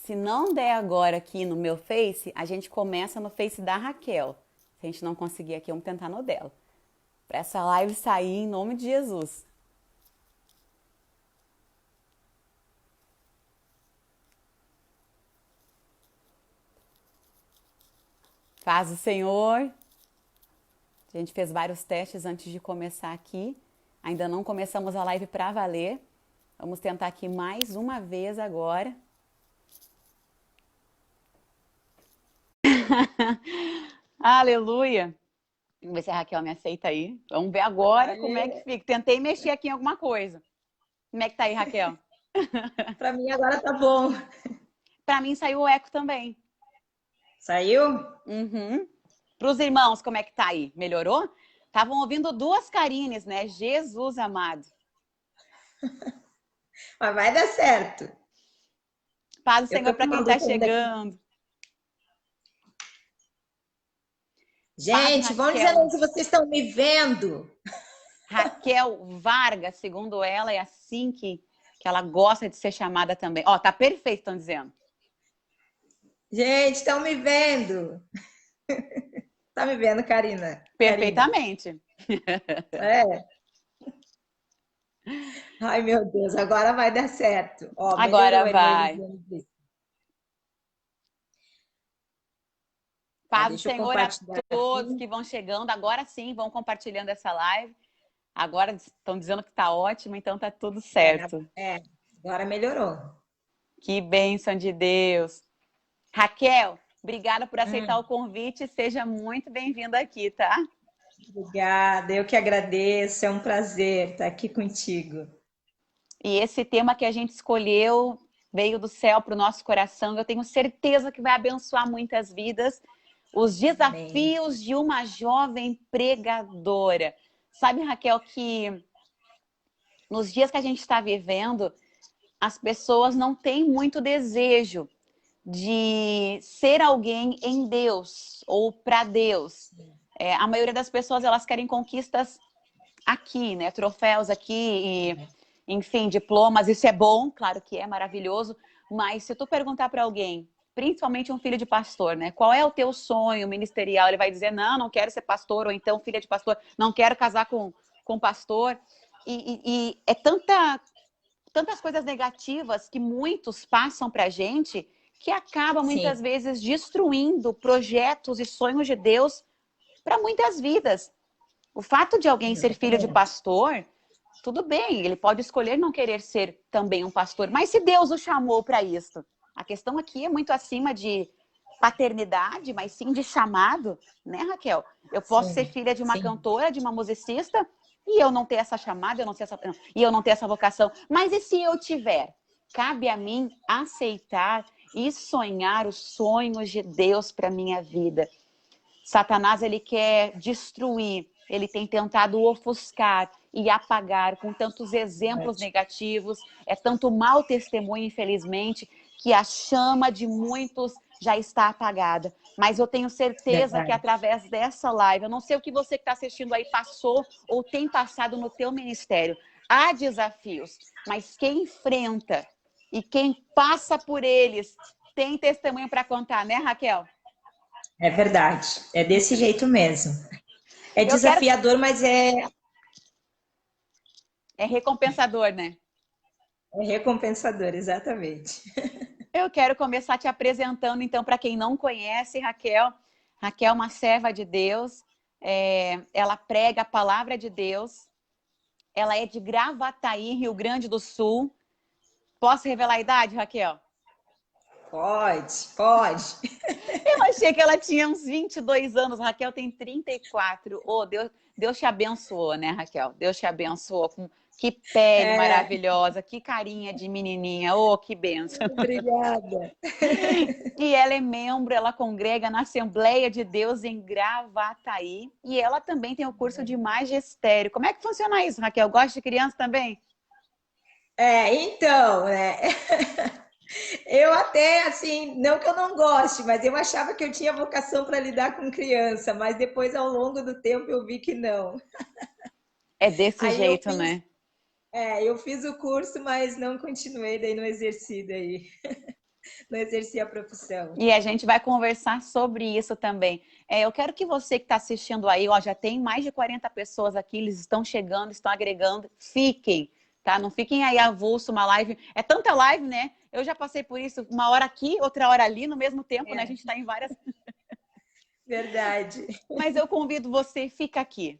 Se não der agora aqui no meu Face, a gente começa no Face da Raquel. Se a gente não conseguir aqui, vamos tentar no dela. Para essa live sair em nome de Jesus. Paz do Senhor. A gente fez vários testes antes de começar aqui. Ainda não começamos a live para valer. Vamos tentar aqui mais uma vez agora. Aleluia. Vamos ver se a Raquel me aceita aí. Vamos ver agora como é que Aê. fica. Tentei mexer aqui em alguma coisa. Como é que tá aí, Raquel? Para mim agora tá bom. Para mim saiu o eco também. Saiu? Uhum. Para os irmãos, como é que tá aí? Melhorou? Estavam ouvindo duas Karines, né? Jesus amado. Mas vai dar certo. Paz do Eu Senhor tô com para quem uma está dúvida aqui. chegando. Paz, Gente, vão dizendo Raquel. aí se vocês estão me vendo. Raquel Vargas, segundo ela, é assim que ela gosta de ser chamada também. Ó, tá perfeito, estão dizendo. Gente, estão me vendo. Tá me vendo, Karina? Karina. Perfeitamente. É. Ai, meu Deus, agora vai dar certo. Ó, melhorou Agora a irmã vai. Elisiane disse. Ó, Paz do deixa eu Senhor a compartilhar todos aqui. que vão chegando. Agora sim, vão compartilhando essa live. Agora estão dizendo que tá ótimo, então tá tudo certo. Agora melhorou. Que bênção de Deus. Raquel, obrigada por aceitar o Hum, convite. Seja muito bem-vinda aqui, tá? obrigada, eu que agradeço. É um prazer estar aqui contigo. E esse tema que a gente escolheu veio do céu para o nosso coração. Eu tenho certeza que vai abençoar muitas vidas. Os Amém. desafios de uma jovem pregadora. Sabe, Raquel, que nos dias que a gente está vivendo, as pessoas não têm muito desejo de ser alguém em Deus ou para Deus. A maioria das pessoas elas querem conquistas aqui, né? Troféus aqui e, enfim, diplomas. Isso é bom, claro que é maravilhoso. Mas se tu perguntar para alguém, principalmente um filho de pastor, né? Qual é o teu sonho ministerial? Ele vai dizer, não, não quero ser pastor. Ou então, filha de pastor, não quero casar com pastor. E é tantas coisas negativas que muitos passam para a gente que acaba Sim. muitas vezes destruindo projetos e sonhos de Deus para muitas vidas. O fato de alguém ser filho de Exatamente. pastor, tudo bem, ele pode escolher não querer ser também um pastor, mas se Deus o chamou para isso, a questão aqui é muito acima de paternidade, mas sim de chamado, né, Raquel? Eu posso ser Sim, filha de uma sim. cantora, de uma musicista, e eu não ter essa chamada, e eu não ter essa vocação. Mas e se eu tiver? Cabe a mim aceitar e sonhar os sonhos de Deus para minha vida. Satanás, ele quer destruir, ele tem tentado ofuscar e apagar com tantos exemplos Verdade. negativos, é tanto mau testemunho, infelizmente, que a chama de muitos já está apagada. Mas eu tenho certeza que Verdade. através dessa live, eu não sei o que você que está assistindo aí passou ou tem passado no teu ministério, há desafios, mas quem enfrenta e quem passa por eles tem testemunho para contar, né, Raquel? É verdade. É desse jeito mesmo. É Eu quero desafiador, mas É recompensador, né? é recompensador, exatamente. Eu quero começar te apresentando, então, para quem não conhece, Raquel. Raquel é uma serva de Deus, ela prega a palavra de Deus, ela é de Gravataí, Rio Grande do Sul. Posso revelar a idade, Raquel? Pode, pode. Eu achei que ela tinha uns 22 anos, Raquel tem 34. Oh, Deus te abençoou, né, Raquel? Deus te abençoou. Que pele É, maravilhosa, que carinha de menininha. Oh, que benção. obrigada. E ela é membro, ela congrega na Assembleia de Deus em Gravataí. E ela também tem o curso de magistério. Como é que funciona isso, Raquel? Gosta de criança também? Então, eu até, assim, não que eu não goste, mas eu achava que eu tinha vocação para lidar com criança, mas depois, ao longo do tempo, eu vi que não. É desse Aí jeito, né? eu fiz o curso, mas não continuei, daí não exerci daí. não exercia a profissão. E a gente vai conversar sobre isso também. Eu quero que você que está assistindo aí, ó, já tem mais de 40 pessoas aqui, eles estão chegando, estão agregando, fiquem, tá? Não fiquem aí avulso, uma live. É tanta live, né? Eu já passei por isso, uma hora aqui, outra hora ali, no mesmo tempo, né? A gente está em várias. Verdade. Mas eu convido você, fica aqui.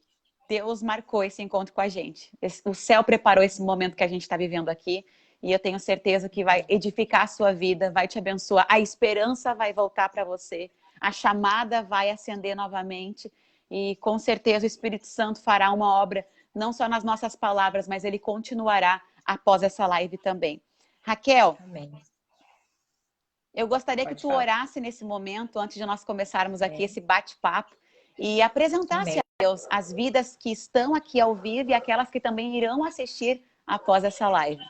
Deus marcou esse encontro com a gente. O céu preparou esse momento que a gente está vivendo aqui. E eu tenho certeza que vai edificar a sua vida, vai te abençoar. A esperança vai voltar para você. A chamada vai acender novamente. E com certeza o Espírito Santo fará uma obra, não só nas nossas palavras, mas ele continuará após essa live também. Raquel, Amém. eu gostaria que Pode tu falar. orasse nesse momento, antes de nós começarmos aqui Amém. esse bate-papo, e apresentasse Amém. a Deus as vidas que estão aqui ao vivo e aquelas que também irão assistir após essa live.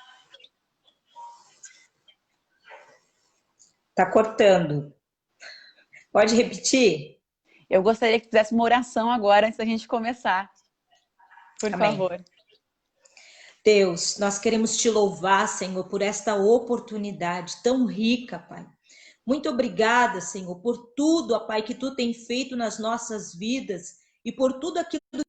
Tá cortando. Pode repetir? Eu gostaria que fizesse uma oração agora, antes da gente começar. Por Amém. favor. Deus, nós queremos te louvar, Senhor, por esta oportunidade tão rica, Pai. Muito obrigada, Senhor, por tudo, ó Pai, que tu tem feito nas nossas vidas e por tudo aquilo que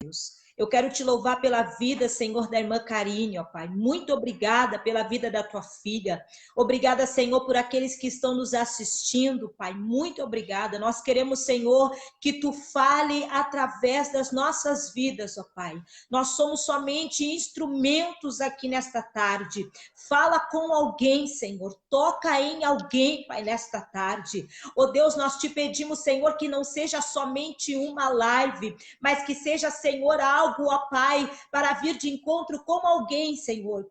Deus. Eu quero te louvar pela vida, Senhor, da irmã Karine, ó Pai. Muito obrigada pela vida da tua filha. Obrigada, Senhor, por aqueles que estão nos assistindo, Pai. Muito obrigada. Nós queremos, Senhor, que tu fale através das nossas vidas, ó Pai. Nós somos somente instrumentos aqui nesta tarde. Fala com alguém, Senhor. Toca em alguém, Pai, nesta tarde. Ó Deus, nós te pedimos, Senhor, que não seja somente uma live, mas que seja, Senhor, algo, ó Pai, para vir de encontro com alguém, Senhor.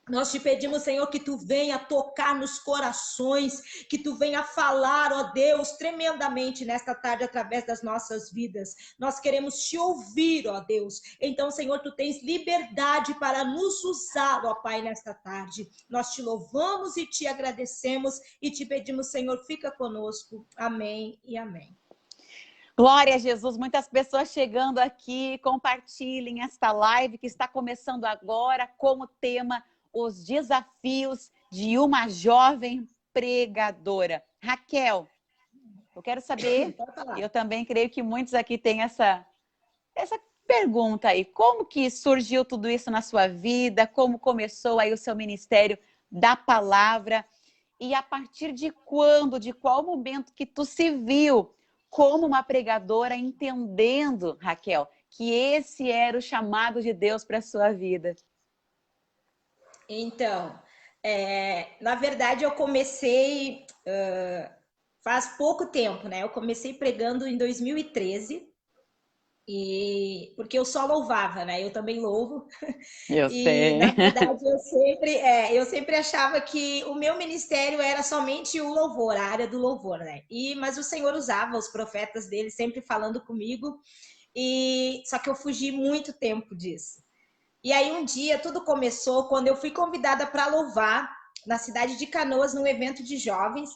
Nós te pedimos, Senhor, que tu venha tocar nos corações, que tu venha falar, ó Deus, tremendamente nesta tarde através das nossas vidas. Nós queremos te ouvir, ó Deus. Então, Senhor, tu tens liberdade para nos usar, ó Pai, nesta tarde. Nós te louvamos e te agradecemos e te pedimos, Senhor, fica conosco. Amém e amém. Glória a Jesus, muitas pessoas chegando aqui, compartilhem esta live que está começando agora com o tema Os Desafios de uma Jovem Pregadora. Raquel, eu quero saber, eu também creio que muitos aqui têm essa pergunta aí, como que surgiu tudo isso na sua vida, como começou aí o seu ministério da palavra e a partir de quando, de qual momento que tu se viu como uma pregadora, entendendo, Raquel, que esse era o chamado de Deus para a sua vida? Então, na verdade, eu comecei faz pouco tempo, né? Eu comecei pregando em 2013, porque eu só louvava, né? Eu também louvo. Eu E, sei. na verdade, eu sempre achava que o meu ministério era somente o louvor, a área do louvor, né? Mas o Senhor usava os profetas dele sempre falando comigo, só que eu fugi muito tempo disso. E aí um dia tudo começou quando eu fui convidada para louvar na cidade de Canoas, num evento de jovens.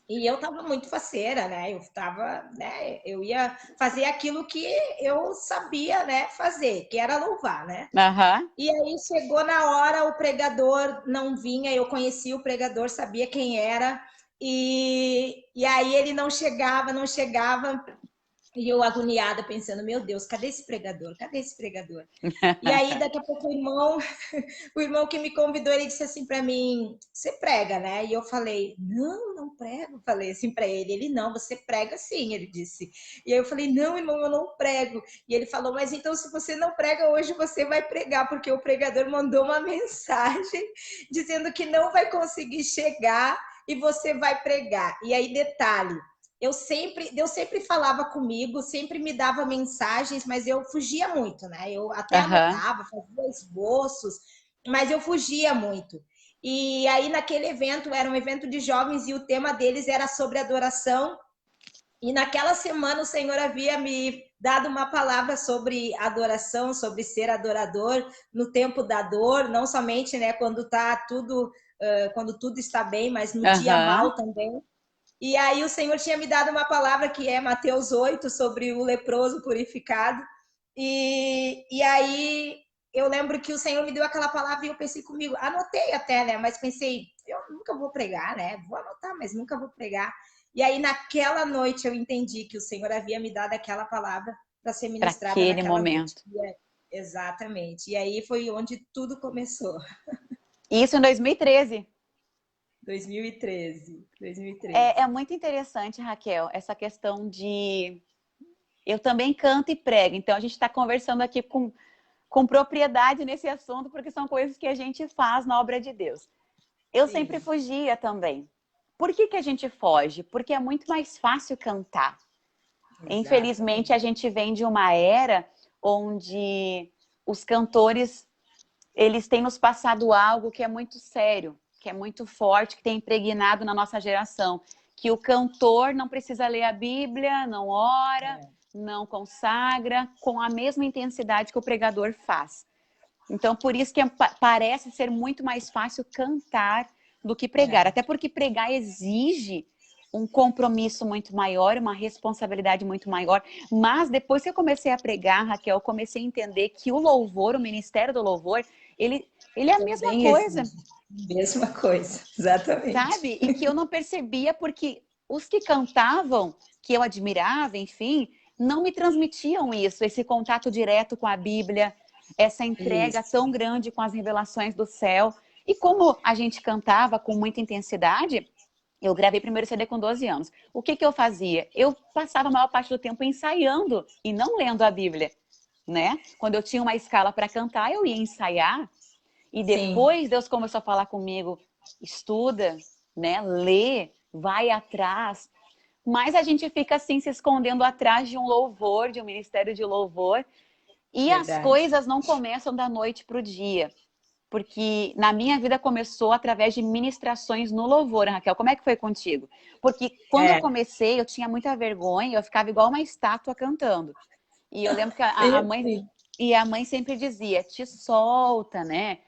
E eu estava muito faceira, né? Eu ia fazer aquilo que eu sabia, né, fazer, que era louvar, né? Uhum. E aí chegou na hora, o pregador não vinha, eu conhecia o pregador, sabia quem era, e aí ele não chegava, e eu agoniada, pensando, meu Deus, cadê esse pregador? Cadê esse pregador? E aí, daqui a pouco, o irmão que me convidou, ele disse assim para mim, você prega, né? E eu falei, não prego. Falei assim para ele. Ele, não, você prega sim, ele disse. E aí eu falei, não, irmão, eu não prego. E ele falou, mas então se você não prega hoje, você vai pregar, porque o pregador mandou uma mensagem dizendo que não vai conseguir chegar e você vai pregar. E aí, detalhe, Deus sempre falava comigo, sempre me dava mensagens, mas eu fugia muito, né? Eu até anotava, fazia esboços, mas eu fugia muito. E aí, naquele evento, era um evento de jovens e o tema deles era sobre adoração. E naquela semana o Senhor havia me dado uma palavra sobre adoração, sobre ser adorador no tempo da dor, não somente, né, quando tudo está bem, mas no dia mal também. E aí o Senhor tinha me dado uma palavra que é Mateus 8, sobre o leproso purificado. E aí eu lembro que o Senhor me deu aquela palavra e eu pensei comigo, anotei até, né? Mas pensei, nunca vou pregar, né? Vou anotar, mas nunca vou pregar. E aí, naquela noite, eu entendi que o Senhor havia me dado aquela palavra para ser Para ministrada aquele naquela noite. momento. Exatamente. E aí foi onde tudo começou. Isso em 2013. 2013. 2013. É muito interessante, Raquel, essa questão de... Eu também canto e prego, então a gente está conversando aqui com propriedade nesse assunto, porque são coisas que a gente faz na obra de Deus. Eu Sim. sempre fugia também. Por que que a gente foge? Porque é muito mais fácil cantar. Exatamente. Infelizmente, a gente vem de uma era onde os cantores, eles têm nos passado algo que é muito sério, que é muito forte, que tem impregnado na nossa geração. Que o cantor não precisa ler a Bíblia, não ora, não consagra, com a mesma intensidade que o pregador faz. Então, por isso que parece ser muito mais fácil cantar do que pregar. Até porque pregar exige um compromisso muito maior, uma responsabilidade muito maior. Mas depois que eu comecei a pregar, Raquel, eu comecei a entender que o louvor, o ministério do louvor, ele é a mesma coisa. Mesma coisa, exatamente. Sabe? E que eu não percebia porque os que cantavam, que eu admirava, enfim, não me transmitiam isso, esse contato direto com a Bíblia, essa entrega tão grande com as revelações do céu. E como a gente cantava com muita intensidade, eu gravei primeiro CD com 12 anos. O que que eu fazia? Eu passava a maior parte do tempo ensaiando e não lendo a Bíblia, né? Quando eu tinha uma escala para cantar, eu ia ensaiar. E depois Deus começou a falar comigo, estuda, né? Lê, vai atrás. Mas a gente fica assim se escondendo atrás de um louvor, de um ministério de louvor. E as coisas não começam da noite para o dia. Porque na minha vida começou através de ministrações no louvor, Raquel. Como é que foi contigo? Porque quando eu comecei, eu tinha muita vergonha, eu ficava igual uma estátua cantando. E eu lembro que a mãe sempre dizia, te solta, né?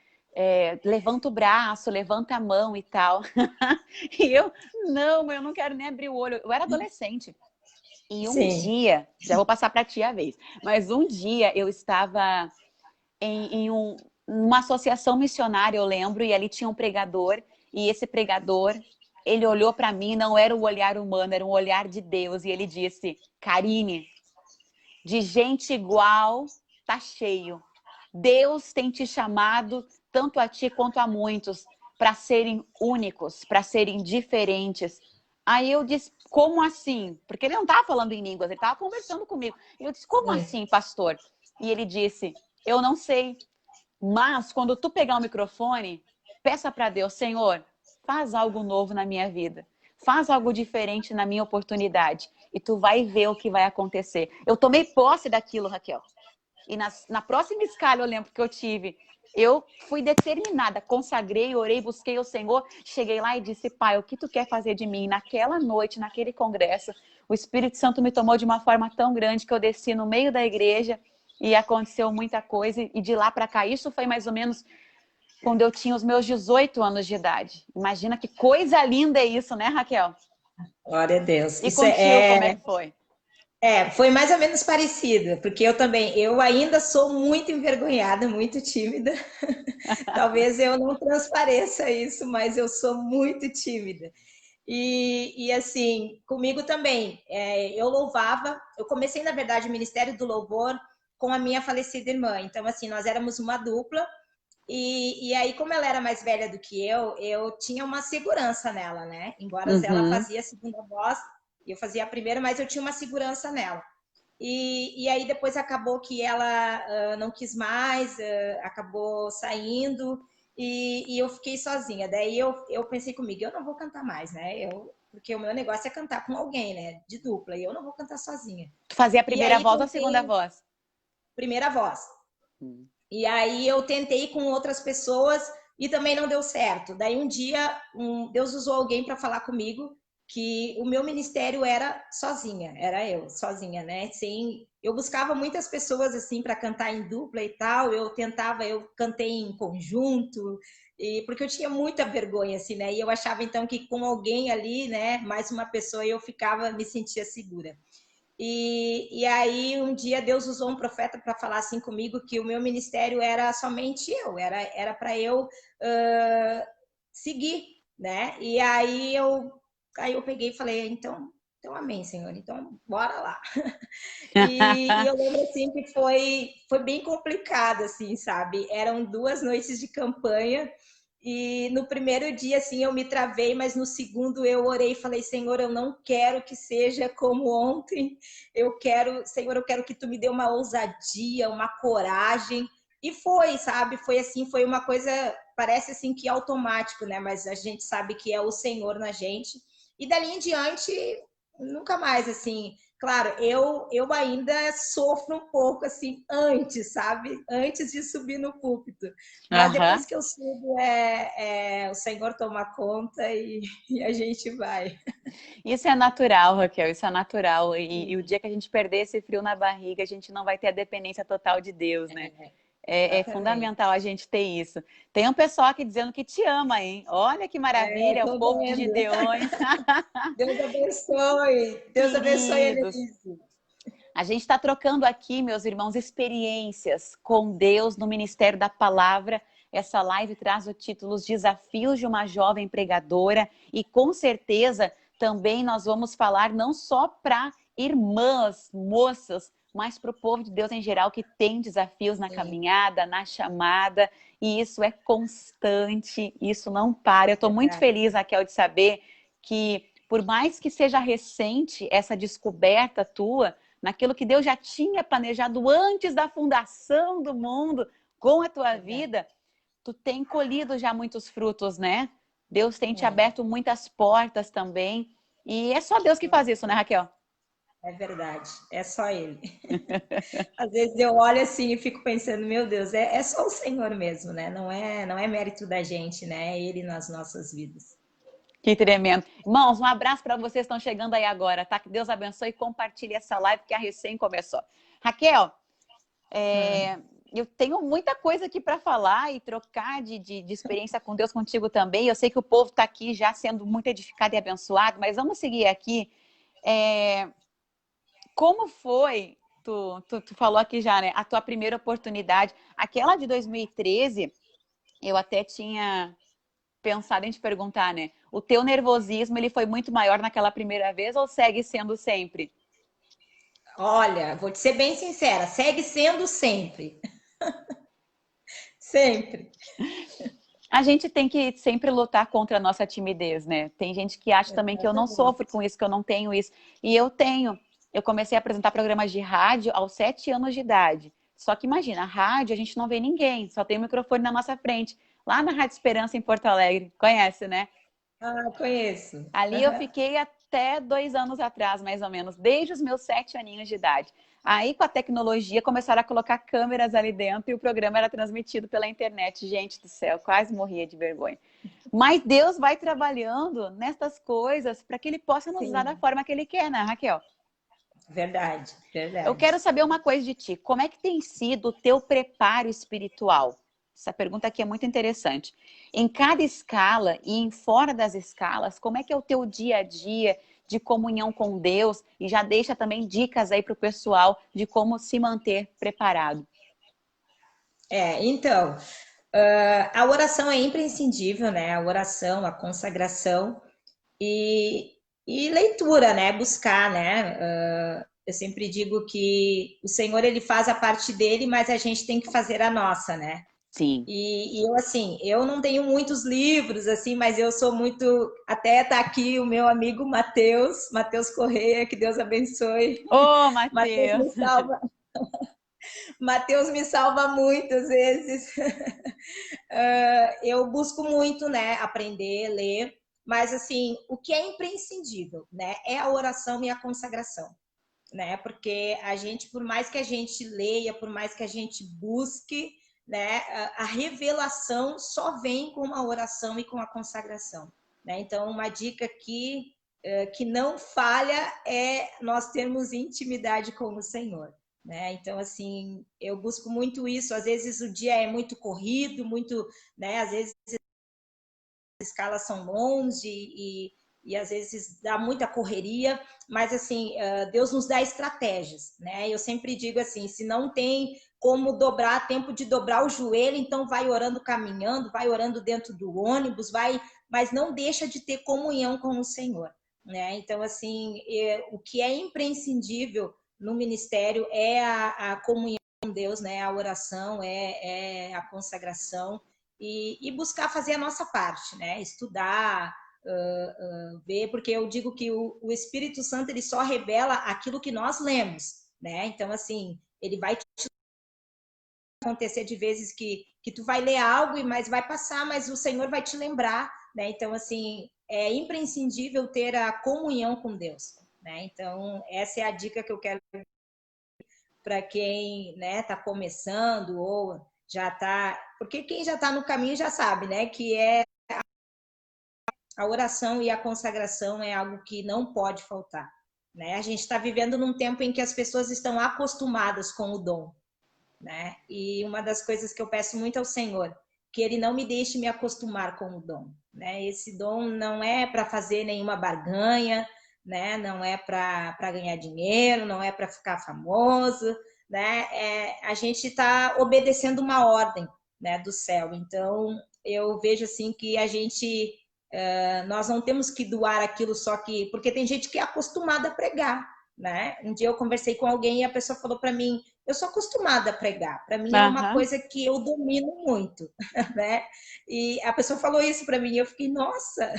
Levanta o braço, levanta a mão e tal. E eu não quero nem abrir o olho. Eu era adolescente. E um dia, já vou passar para ti a vez, mas um dia eu estava em uma associação missionária, eu lembro, e ali tinha um pregador, e esse pregador, ele olhou para mim, não era um olhar humano, era um olhar de Deus, e ele disse, Karine, de gente igual tá cheio. Deus tem te chamado, tanto a ti quanto a muitos, para serem únicos, para serem diferentes. Aí eu disse, como assim? Porque ele não estava falando em línguas, ele estava conversando comigo. Eu disse, como assim, pastor? E ele disse, eu não sei, mas quando tu pegar o microfone, peça para Deus, Senhor, faz algo novo na minha vida. Faz algo diferente na minha oportunidade. E tu vai ver o que vai acontecer. Eu tomei posse daquilo, Raquel. E na próxima escala, eu lembro que eu tive. Eu fui determinada, consagrei, orei, busquei o Senhor. Cheguei lá e disse, Pai, o que tu quer fazer de mim? E naquela noite, naquele congresso, o Espírito Santo me tomou de uma forma tão grande que eu desci no meio da igreja e aconteceu muita coisa. E de lá para cá, isso foi mais ou menos quando eu tinha os meus 18 anos de idade. Imagina que coisa linda é isso, né, Raquel? Glória a Deus. E contigo, como é que foi? Foi mais ou menos parecida, porque eu ainda sou muito envergonhada, muito tímida. Talvez eu não transpareça isso, mas eu sou muito tímida. E assim, comigo também, eu louvava, eu comecei, na verdade, o Ministério do Louvor com a minha falecida irmã. Então, assim, nós éramos uma dupla, e aí, como ela era mais velha do que eu tinha uma segurança nela, né? Embora ela fazia a segunda voz, eu fazia a primeira, mas eu tinha uma segurança nela. E aí depois acabou que ela não quis mais, acabou saindo e eu fiquei sozinha. Daí eu pensei comigo, eu não vou cantar mais, né? Porque o meu negócio é cantar com alguém, né? De dupla, e eu não vou cantar sozinha. Tu fazia a primeira voz ou a tentei... segunda voz? Primeira voz. E aí eu tentei com outras pessoas e também não deu certo. Daí um dia, Deus usou alguém para falar comigo que o meu ministério era sozinha, era eu, sozinha, né? Eu buscava muitas pessoas assim para cantar em dupla e tal, eu cantei em conjunto, porque eu tinha muita vergonha assim, né? E eu achava então que com alguém ali, né, mais uma pessoa, me sentia segura. E aí um dia Deus usou um profeta para falar assim comigo que o meu ministério era somente eu, era para eu seguir, né? E aí eu peguei e falei, então amém, Senhor, então bora lá. E eu lembro assim que foi bem complicado, assim, sabe? Eram 2 noites de campanha e no primeiro dia, assim, eu me travei, mas no segundo eu orei e falei, Senhor, eu não quero que seja como ontem, Senhor, eu quero que tu me dê uma ousadia, uma coragem. E foi, sabe? Foi assim, foi uma coisa, parece assim que automático, né? Mas a gente sabe que é o Senhor na gente. E dali em diante, nunca mais, assim, claro, eu ainda sofro um pouco assim antes, sabe? Antes de subir no púlpito. Mas depois Aham. que eu subo, o Senhor toma conta e a gente vai. Isso é natural, Raquel, isso é natural. E o Sim, dia que a gente perder esse frio na barriga, a gente não vai ter a dependência total de Deus, né? É exatamente. fundamental a gente ter isso. Tem um pessoal aqui dizendo que te ama, hein? Olha que Eu maravilha, o tô povo de vendo. Gideões. Deus abençoe. Deus abençoe a Queridos. Denise. A gente está trocando aqui, meus irmãos, experiências com Deus no Ministério da Palavra. Essa live traz o título Os Desafios de uma Jovem Pregadora e com certeza também nós vamos falar não só para irmãs, moças, mas para o povo de Deus em geral que tem desafios na Sim, caminhada, na chamada, e isso é constante, isso não para. Eu estou muito verdade. feliz, Raquel, de saber que por mais que seja recente essa descoberta tua, naquilo que Deus já tinha planejado antes da fundação do mundo com a tua Verdade. vida, tu tem colhido já muitos frutos, né? Deus tem te É, aberto muitas portas também. E é só Deus que faz isso, né, Raquel? é verdade. É só Ele. Às vezes eu olho assim e fico pensando, meu Deus, é só o Senhor mesmo, né? Não é mérito da gente, né? É Ele nas nossas vidas. Que tremendo. Irmãos, um abraço para vocês que estão chegando aí agora, tá? Que Deus abençoe e compartilhe essa live que a recém começou. Raquel, Hum. eu tenho muita coisa aqui para falar e trocar de experiência com Deus contigo também. Eu sei que o povo está aqui já sendo muito edificado e abençoado, mas vamos seguir aqui. É, como foi? Tu falou aqui já, né? A tua primeira oportunidade. Aquela de 2013, eu até tinha pensado em te perguntar, né? O teu nervosismo, ele foi muito maior naquela primeira vez ou segue sendo sempre? Olha, vou te ser bem sincera, segue sendo sempre. Sempre. A gente tem que sempre lutar contra a nossa timidez, né? Tem gente que acha também que eu não sofro Exatamente. com isso, que eu não tenho isso. E eu tenho. Eu comecei a apresentar programas de rádio aos 7 anos de idade. Só que imagina, a rádio a gente não vê ninguém, só tem o microfone na nossa frente. Lá na Rádio Esperança, em Porto Alegre. Conhece, né? Ah, conheço. Ali eu fiquei até 2 anos atrás, mais ou menos, desde os meus 7 aninhos de idade. Aí, com a tecnologia, começaram a colocar câmeras ali dentro e o programa era transmitido pela internet. Gente do céu, quase morria de vergonha. Mas Deus vai trabalhando nestas coisas para que Ele possa nos usar da Sim, forma que Ele quer, né, Raquel? verdade, Eu verdade. quero saber uma coisa de ti. Como é que tem sido o teu preparo espiritual? Essa pergunta aqui é muito interessante. Em cada escala e em fora das escalas, como é que é o teu dia a dia de comunhão com Deus? E já deixa também dicas aí para o pessoal de como se manter preparado. Então, a oração é imprescindível, né? A oração, a consagração e, e leitura, né? Buscar, né? Eu sempre digo que o Senhor ele faz a parte dele, mas a gente tem que fazer a nossa, né? Sim. E eu, assim, eu não tenho muitos livros, assim, mas eu sou muito. Até tá aqui o meu amigo Matheus Correia, que Deus abençoe. Ô, Matheus Matheus! me salva, Matheus me salva muitas vezes. Eu busco muito, né, aprender, ler, mas, assim, o que é imprescindível, né, é a oração e a consagração. Né? Porque a gente, por mais que a gente leia, por mais que a gente busque, né, a revelação só vem com a oração e com a consagração. Né? Então, uma dica aqui que não falha é nós termos intimidade com o Senhor. Né? Então, assim, eu busco muito isso. Às vezes o dia é muito corrido, muito, né? Às vezes as escalas são longe e às vezes dá muita correria, mas assim, Deus nos dá estratégias, né? Eu sempre digo assim, se não tem como dobrar, tempo de dobrar o joelho, então vai orando caminhando, vai orando dentro do ônibus, mas não deixa de ter comunhão com o Senhor, né? Então, assim, o que é imprescindível no ministério é a comunhão com Deus, né? A oração, é a consagração e buscar fazer a nossa parte, né? Estudar, ver, porque eu digo que o Espírito Santo ele só revela aquilo que nós lemos, né? Então, assim, ele vai te acontecer de vezes que tu vai ler algo, mas vai passar, mas o Senhor vai te lembrar, né? Então, assim, é imprescindível ter a comunhão com Deus, né? Então, essa é a dica que eu quero para quem, né, tá começando ou já tá, porque quem já tá no caminho já sabe, né, que a oração e a consagração é algo que não pode faltar, né? A gente está vivendo num tempo em que as pessoas estão acostumadas com o dom, né? E uma das coisas que eu peço muito ao Senhor, que Ele não me deixe me acostumar com o dom, né? Esse dom não é para fazer nenhuma barganha, né? Não é para ganhar dinheiro, não é para ficar famoso, né? A gente está obedecendo uma ordem, né, do céu. Então, eu vejo assim que a gente nós não temos que doar aquilo só que... Porque tem gente que é acostumada a pregar, né? Um dia eu conversei com alguém e a pessoa falou para mim, eu sou acostumada a pregar, para mim é uma Aham. coisa que eu domino muito, né? E a pessoa falou isso para mim e eu fiquei, nossa!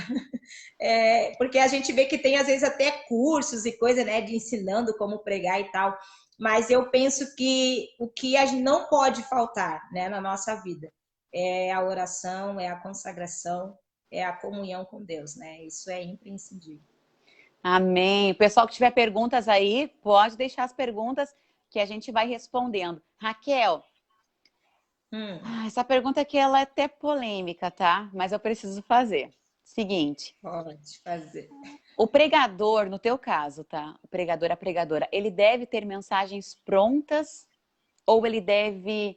Porque a gente vê que tem às vezes até cursos e coisa, né, de ensinando como pregar e tal, mas eu penso que o que a gente não pode faltar, né, na nossa vida é a oração, é a consagração, é a comunhão com Deus, né? Isso é imprescindível. Amém. O pessoal que tiver perguntas aí, pode deixar as perguntas que a gente vai respondendo. Raquel, essa pergunta aqui ela é até polêmica, tá? Mas eu preciso fazer. Seguinte, Pode fazer. o pregador, no teu caso, tá? O pregador, a pregadora, ele deve ter mensagens prontas ou ele deve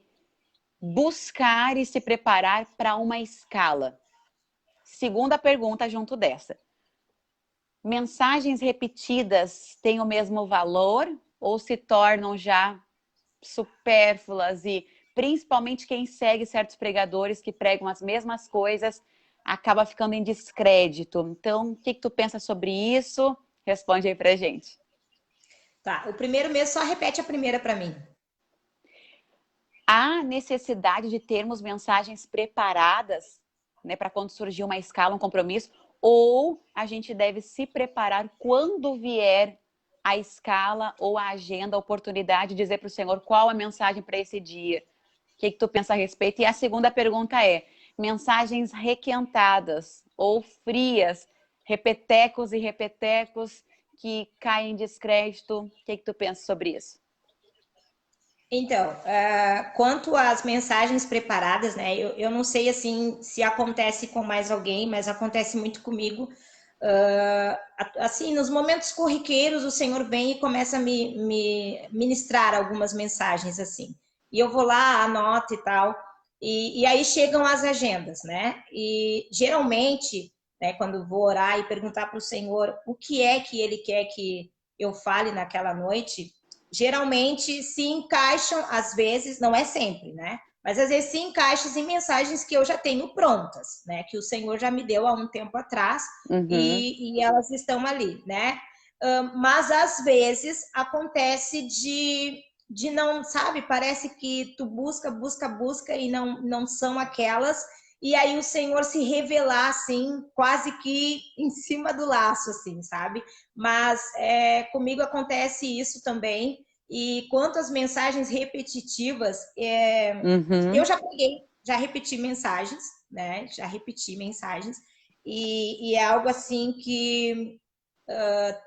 buscar e se preparar para uma escala? Segunda pergunta junto dessa. Mensagens repetidas têm o mesmo valor ou se tornam já supérfluas e principalmente quem segue certos pregadores que pregam as mesmas coisas acaba ficando em descrédito. Então, o que tu pensa sobre isso? Responde aí pra gente. Tá, o primeiro mês só repete a primeira para mim. Há necessidade de termos mensagens preparadas, né, para quando surgir uma escala, um compromisso, ou a gente deve se preparar quando vier a escala ou a agenda, a oportunidade, dizer para o Senhor qual a mensagem para esse dia. O que tu pensa a respeito? E a segunda pergunta é, mensagens requentadas ou frias, repetecos e repetecos que caem em descrédito, o que tu pensa sobre isso? Então, quanto às mensagens preparadas, né? Eu não sei assim se acontece com mais alguém, mas acontece muito comigo. Assim, nos momentos corriqueiros, o Senhor vem e começa a me ministrar algumas mensagens assim. E eu vou lá, anoto e tal. E aí chegam as agendas, né? E geralmente, né, quando vou orar e perguntar para o Senhor o que é que Ele quer que eu fale naquela noite, geralmente se encaixam, às vezes, não é sempre, né? Mas às vezes se encaixam em mensagens que eu já tenho prontas, né? Que o Senhor já me deu há um tempo atrás Uhum. e elas estão ali, né? Mas às vezes acontece de não, sabe? Parece que tu busca e não são aquelas. E aí o Senhor se revelar, assim, quase que em cima do laço, assim, sabe? Mas comigo acontece isso também. E quanto às mensagens repetitivas, eu Uhum. já peguei, já repeti mensagens, né? Já repeti mensagens. E é algo assim que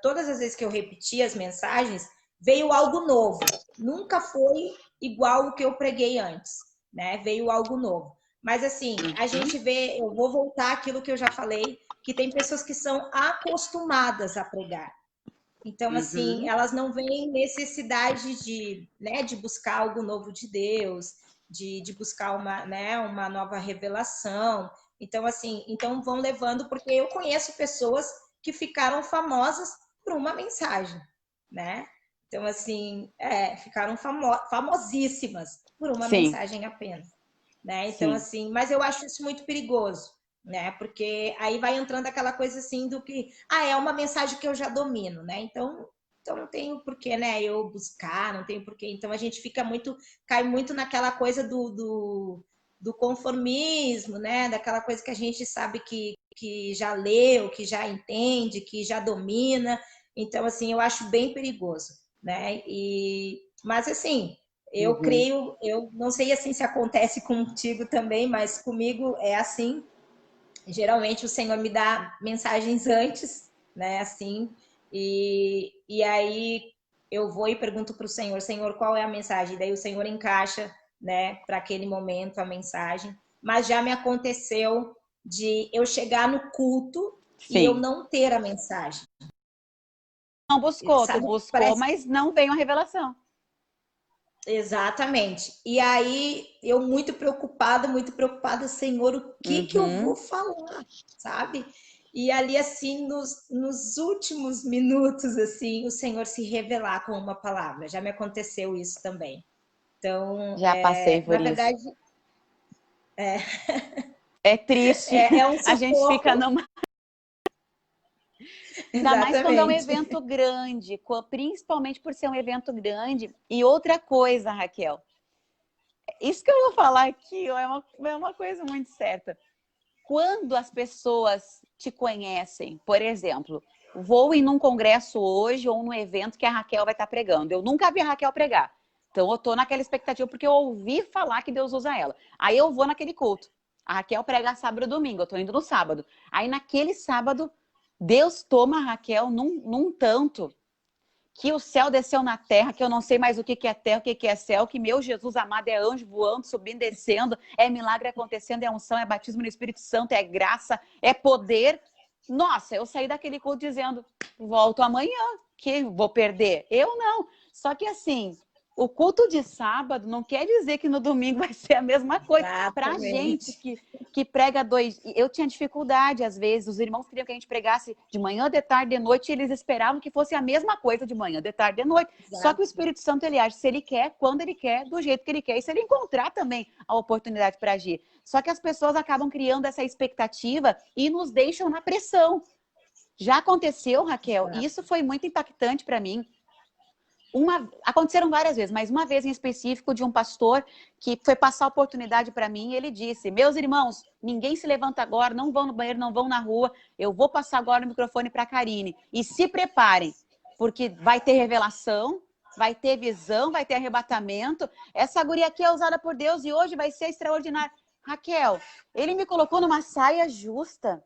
todas as vezes que eu repeti as mensagens, veio algo novo. Nunca foi igual o que eu preguei antes, né? Veio algo novo. Mas assim, a gente vê, eu vou voltar àquilo que eu já falei, que tem pessoas que são acostumadas a pregar. Então, assim, Uhum. elas não veem necessidade de, né, de buscar algo novo de Deus, de buscar uma, né, uma nova revelação. Então, assim, então vão levando, porque eu conheço pessoas que ficaram famosas por uma mensagem, né? Então, assim, ficaram famosíssimas por uma Sim, mensagem apenas, né? Então, sim. assim, mas eu acho isso muito perigoso, né? Porque aí vai entrando aquela coisa assim do que, é uma mensagem que eu já domino, né? Então não tenho porquê, né? Eu buscar, não tenho porquê. Então a gente cai muito naquela coisa do conformismo, né? Daquela coisa que a gente sabe que já leu, que já entende, que já domina. Então, assim, eu acho bem perigoso, né? Mas, assim, eu Uhum. creio, eu não sei assim se acontece contigo também, mas comigo é assim. Geralmente o Senhor me dá mensagens antes, né? Assim, e aí eu vou e pergunto para o Senhor, Senhor, qual é a mensagem? Daí o Senhor encaixa, né, para aquele momento a mensagem. Mas já me aconteceu de eu chegar no culto e eu Sim. não ter a mensagem. Não buscou, tu Sabe? buscou, Parece mas não veio a revelação. exatamente. E aí eu muito preocupada, Senhor, o que que eu vou Uhum. falar, sabe? E ali assim nos últimos minutos assim, o Senhor se revelar com uma palavra. Já me aconteceu isso também. Então, Já passei na por isso. verdade, É triste. é um A gente fica sufoco. numa. Ainda mais quando é um Exatamente. evento grande, principalmente por ser um evento grande. E outra coisa, Raquel, isso que eu vou falar aqui ó, é uma coisa muito certa. Quando as pessoas te conhecem, por exemplo, vou em um congresso hoje ou num evento que a Raquel vai estar pregando. Eu nunca vi a Raquel pregar. Então eu tô naquela expectativa porque eu ouvi falar que Deus usa ela. Aí eu vou naquele culto. A Raquel prega sábado e domingo, eu tô indo no sábado. Aí naquele sábado, Deus toma a Raquel num tanto que o céu desceu na terra, que eu não sei mais o que é terra, o que é céu, que meu Jesus amado é anjo voando, subindo, descendo, é milagre acontecendo, é unção, é batismo no Espírito Santo, é graça, é poder. Nossa, eu saí daquele culto dizendo, volto amanhã, que vou perder. Eu não. Só que assim, o culto de sábado não quer dizer que no domingo vai ser a mesma coisa. Pra gente Exatamente. que prega dois. Eu tinha dificuldade, às vezes, os irmãos queriam que a gente pregasse de manhã, de tarde, de noite, e eles esperavam que fosse a mesma coisa de manhã, de tarde, de noite. Só que o Exato. Espírito Santo, ele age se ele quer, quando ele quer, do jeito que ele quer, e se ele encontrar também a oportunidade para agir. Só que as pessoas acabam criando essa expectativa e nos deixam na pressão. Já aconteceu, Raquel, e isso foi muito impactante para mim. Aconteceram várias vezes, mas uma vez em específico de um pastor que foi passar a oportunidade para mim e ele disse, meus irmãos, ninguém se levanta agora, não vão no banheiro, não vão na rua, eu vou passar agora o microfone para a Karine. E se preparem, porque vai ter revelação, vai ter visão, vai ter arrebatamento. Essa guria aqui é usada por Deus e hoje vai ser extraordinária. Raquel, ele me colocou numa saia justa,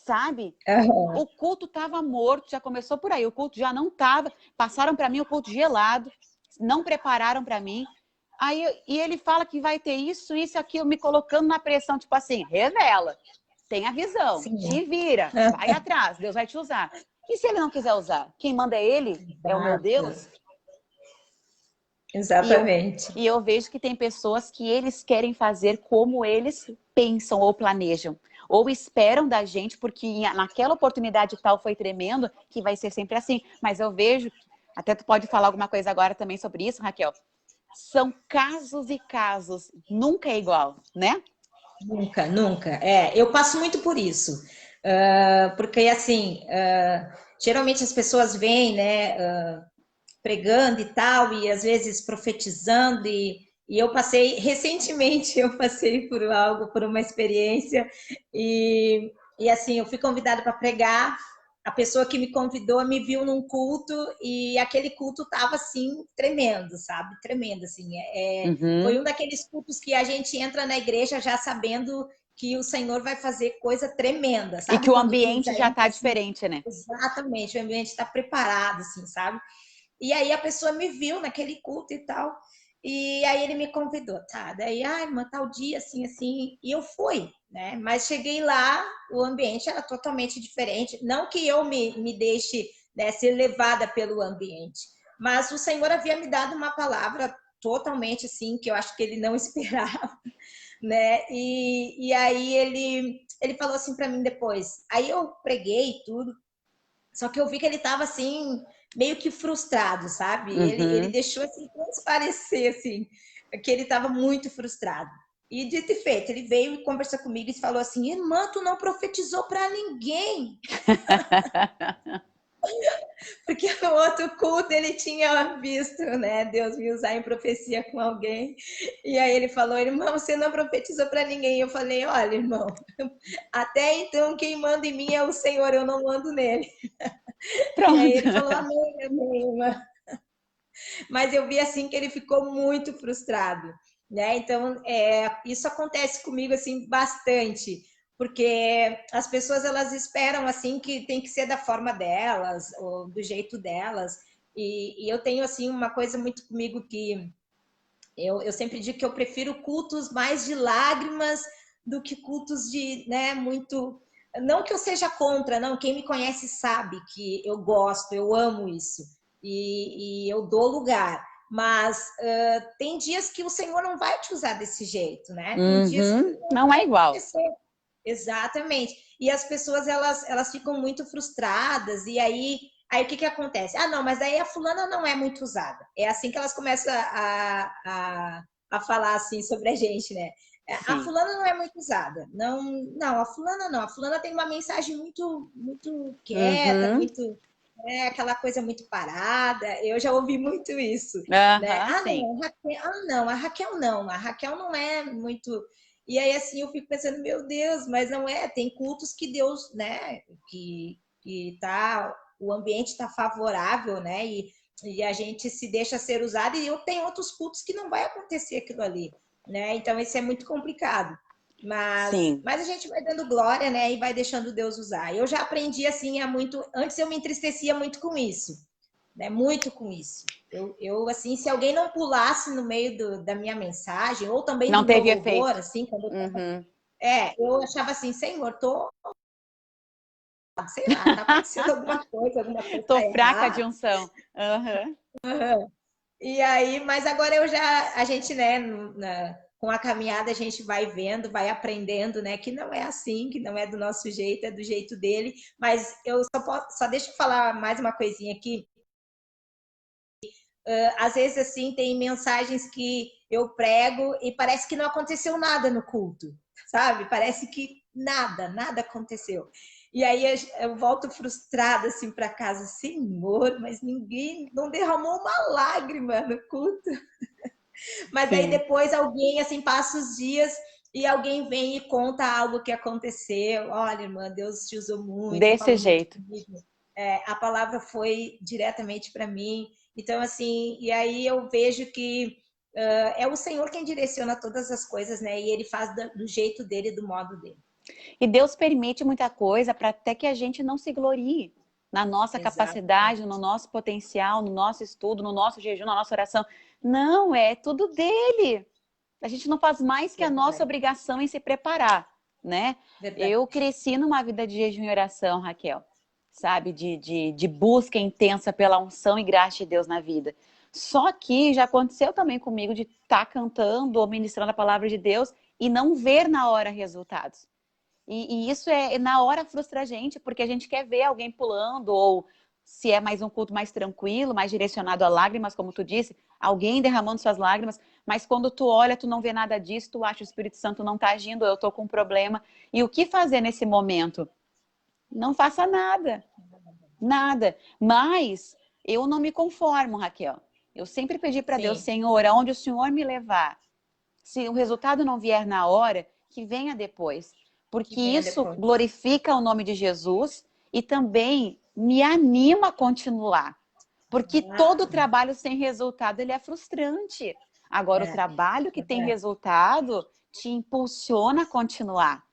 sabe? Uhum. O culto estava morto, já começou por aí. O culto já não estava. Passaram para mim o culto gelado, não prepararam para mim. E ele fala que vai ter isso, aquilo, me colocando na pressão, tipo assim, revela, tem a visão, Sim. te vira, vai atrás, Deus vai te usar. E se ele não quiser usar? Quem manda é ele? É o meu Exato. Deus? E eu, Exatamente. e eu vejo que tem pessoas que eles querem fazer como eles pensam ou planejam. Ou esperam da gente, porque naquela oportunidade tal foi tremendo, que vai ser sempre assim. Mas eu vejo, até tu pode falar alguma coisa agora também sobre isso, Raquel. São casos e casos, nunca é igual, né? Nunca, nunca. Eu passo muito por isso. Porque, assim, geralmente as pessoas vêm, né, pregando e tal, e às vezes profetizando, e eu passei, recentemente eu passei por algo, por uma experiência, e assim, eu fui convidada para pregar, a pessoa que me convidou me viu num culto, e aquele culto estava assim, tremendo, sabe? Tremendo, assim. Foi Uhum. um daqueles cultos que a gente entra na igreja já sabendo que o Senhor vai fazer coisa tremenda, E sabe? que o Quando tu já ambiente já entra tá assim, diferente, né? exatamente, o ambiente está preparado, assim, sabe? E aí a pessoa me viu naquele culto e tal. E aí ele me convidou, tá? Daí, irmã, tal dia, assim, assim. E eu fui, né? Mas cheguei lá, o ambiente era totalmente diferente. Não que eu me deixe, né, ser levada pelo ambiente, mas o Senhor havia me dado uma palavra totalmente assim, que eu acho que ele não esperava, né? E aí ele falou assim para mim depois. Aí eu preguei tudo, só que eu vi que ele estava assim, meio que frustrado, sabe? Ele Uhum. deixou assim transparecer assim que ele estava muito frustrado. E dito e feito, ele veio e conversou comigo e falou assim: irmã, tu não profetizou para ninguém. Porque no outro culto ele tinha visto, né, Deus me usar em profecia com alguém. E aí ele falou: irmão, você não profetizou para ninguém. Eu falei: olha, irmão, até então quem manda em mim é o Senhor, eu não mando nele. E aí Pronto. ele falou: amém, amém, irmã. Mas eu vi assim que ele ficou muito frustrado, né? Então, isso acontece comigo assim bastante, porque as pessoas elas esperam assim que tem que ser da forma delas ou do jeito delas. E eu tenho assim uma coisa muito comigo que eu sempre digo que eu prefiro cultos mais de lágrimas do que cultos de, né, muito. Não que eu seja contra, não. Quem me conhece sabe que eu gosto, eu amo isso. E eu dou lugar. Mas tem dias que o Senhor não vai te usar desse jeito, né? Tem dias que Uhum. não Não vai é igual. acontecer. Exatamente. E as pessoas, elas ficam muito frustradas. E aí o que acontece? Ah, não, mas aí a fulana não é muito usada. É assim que elas começam a falar assim sobre a gente, né? A Sim. fulana não é muito usada. Não, não, a fulana não. A fulana tem uma mensagem muito, muito quieta, Uhum. muito, aquela coisa muito parada. Eu já ouvi muito isso, né? Aham, Ah, sim. não, a Raquel não. A Raquel não é muito. E aí assim eu fico pensando, meu Deus, mas não é. Tem cultos que Deus, né? Que tá, o ambiente está favorável, né? E a gente se deixa ser usado. E eu tenho outros cultos que não vai acontecer aquilo ali, né? Então isso é muito complicado. Sim. Mas a gente vai dando glória, né? E vai deixando Deus usar. Eu já aprendi assim há muito. Antes eu me entristecia muito com isso, né? Muito com isso. Eu assim, se alguém não pulasse no meio da minha mensagem ou também Não do meu teve louvor, efeito. assim, quando Uhum. eu achava assim, Senhor, tô, sei lá, tá acontecendo alguma coisa Tô tá fraca de errada. unção. Aham. E aí, mas agora a gente, né, com a caminhada a gente vai vendo, vai aprendendo, né, que não é assim, que não é do nosso jeito, é do jeito dele. Mas eu só deixa eu falar mais uma coisinha aqui. Às vezes, assim, tem mensagens que eu prego e parece que não aconteceu nada no culto, sabe? Parece que nada aconteceu. E aí eu volto frustrada assim para casa, Senhor, mas ninguém não derramou uma lágrima no culto. Mas aí Sim. depois alguém assim passa os dias e alguém vem e conta algo que aconteceu. Olha, irmã, Deus te usou muito, Desse falou muito jeito. comigo. A palavra foi diretamente para mim. Então, assim, e aí eu vejo que é o Senhor quem direciona todas as coisas, né? E ele faz do jeito dele, do modo dele. E Deus permite muita coisa para até que a gente não se glorie na nossa capacidade, no Exatamente. nosso potencial, no nosso estudo, no nosso jejum, na nossa oração. Não, é tudo dele. A gente não faz mais que a nossa Verdade. obrigação em se preparar, né? Verdade. Eu cresci numa vida de jejum e oração, Raquel, sabe? De busca intensa pela unção e graça de Deus na vida. Só que já aconteceu também comigo de estar cantando ou ministrando a palavra de Deus e não ver na hora resultados. E isso na hora frustra a gente, porque a gente quer ver alguém pulando, ou se é mais um culto mais tranquilo, mais direcionado a lágrimas, como tu disse, alguém derramando suas lágrimas, mas quando tu olha, tu não vê nada disso, tu acha que o Espírito Santo não tá agindo, eu tô com um problema. E o que fazer nesse momento? Não faça nada, nada. Mas eu não me conformo, Raquel. Eu sempre pedi para Deus, Sim, Senhor, aonde o Senhor me levar, se o resultado não vier na hora, que venha depois. que Porque venha isso depois. glorifica o nome de Jesus e também me anima a continuar. Porque todo Ah, trabalho sem resultado, ele é frustrante. Agora, o é, trabalho que tem verdade. resultado te impulsiona a continuar.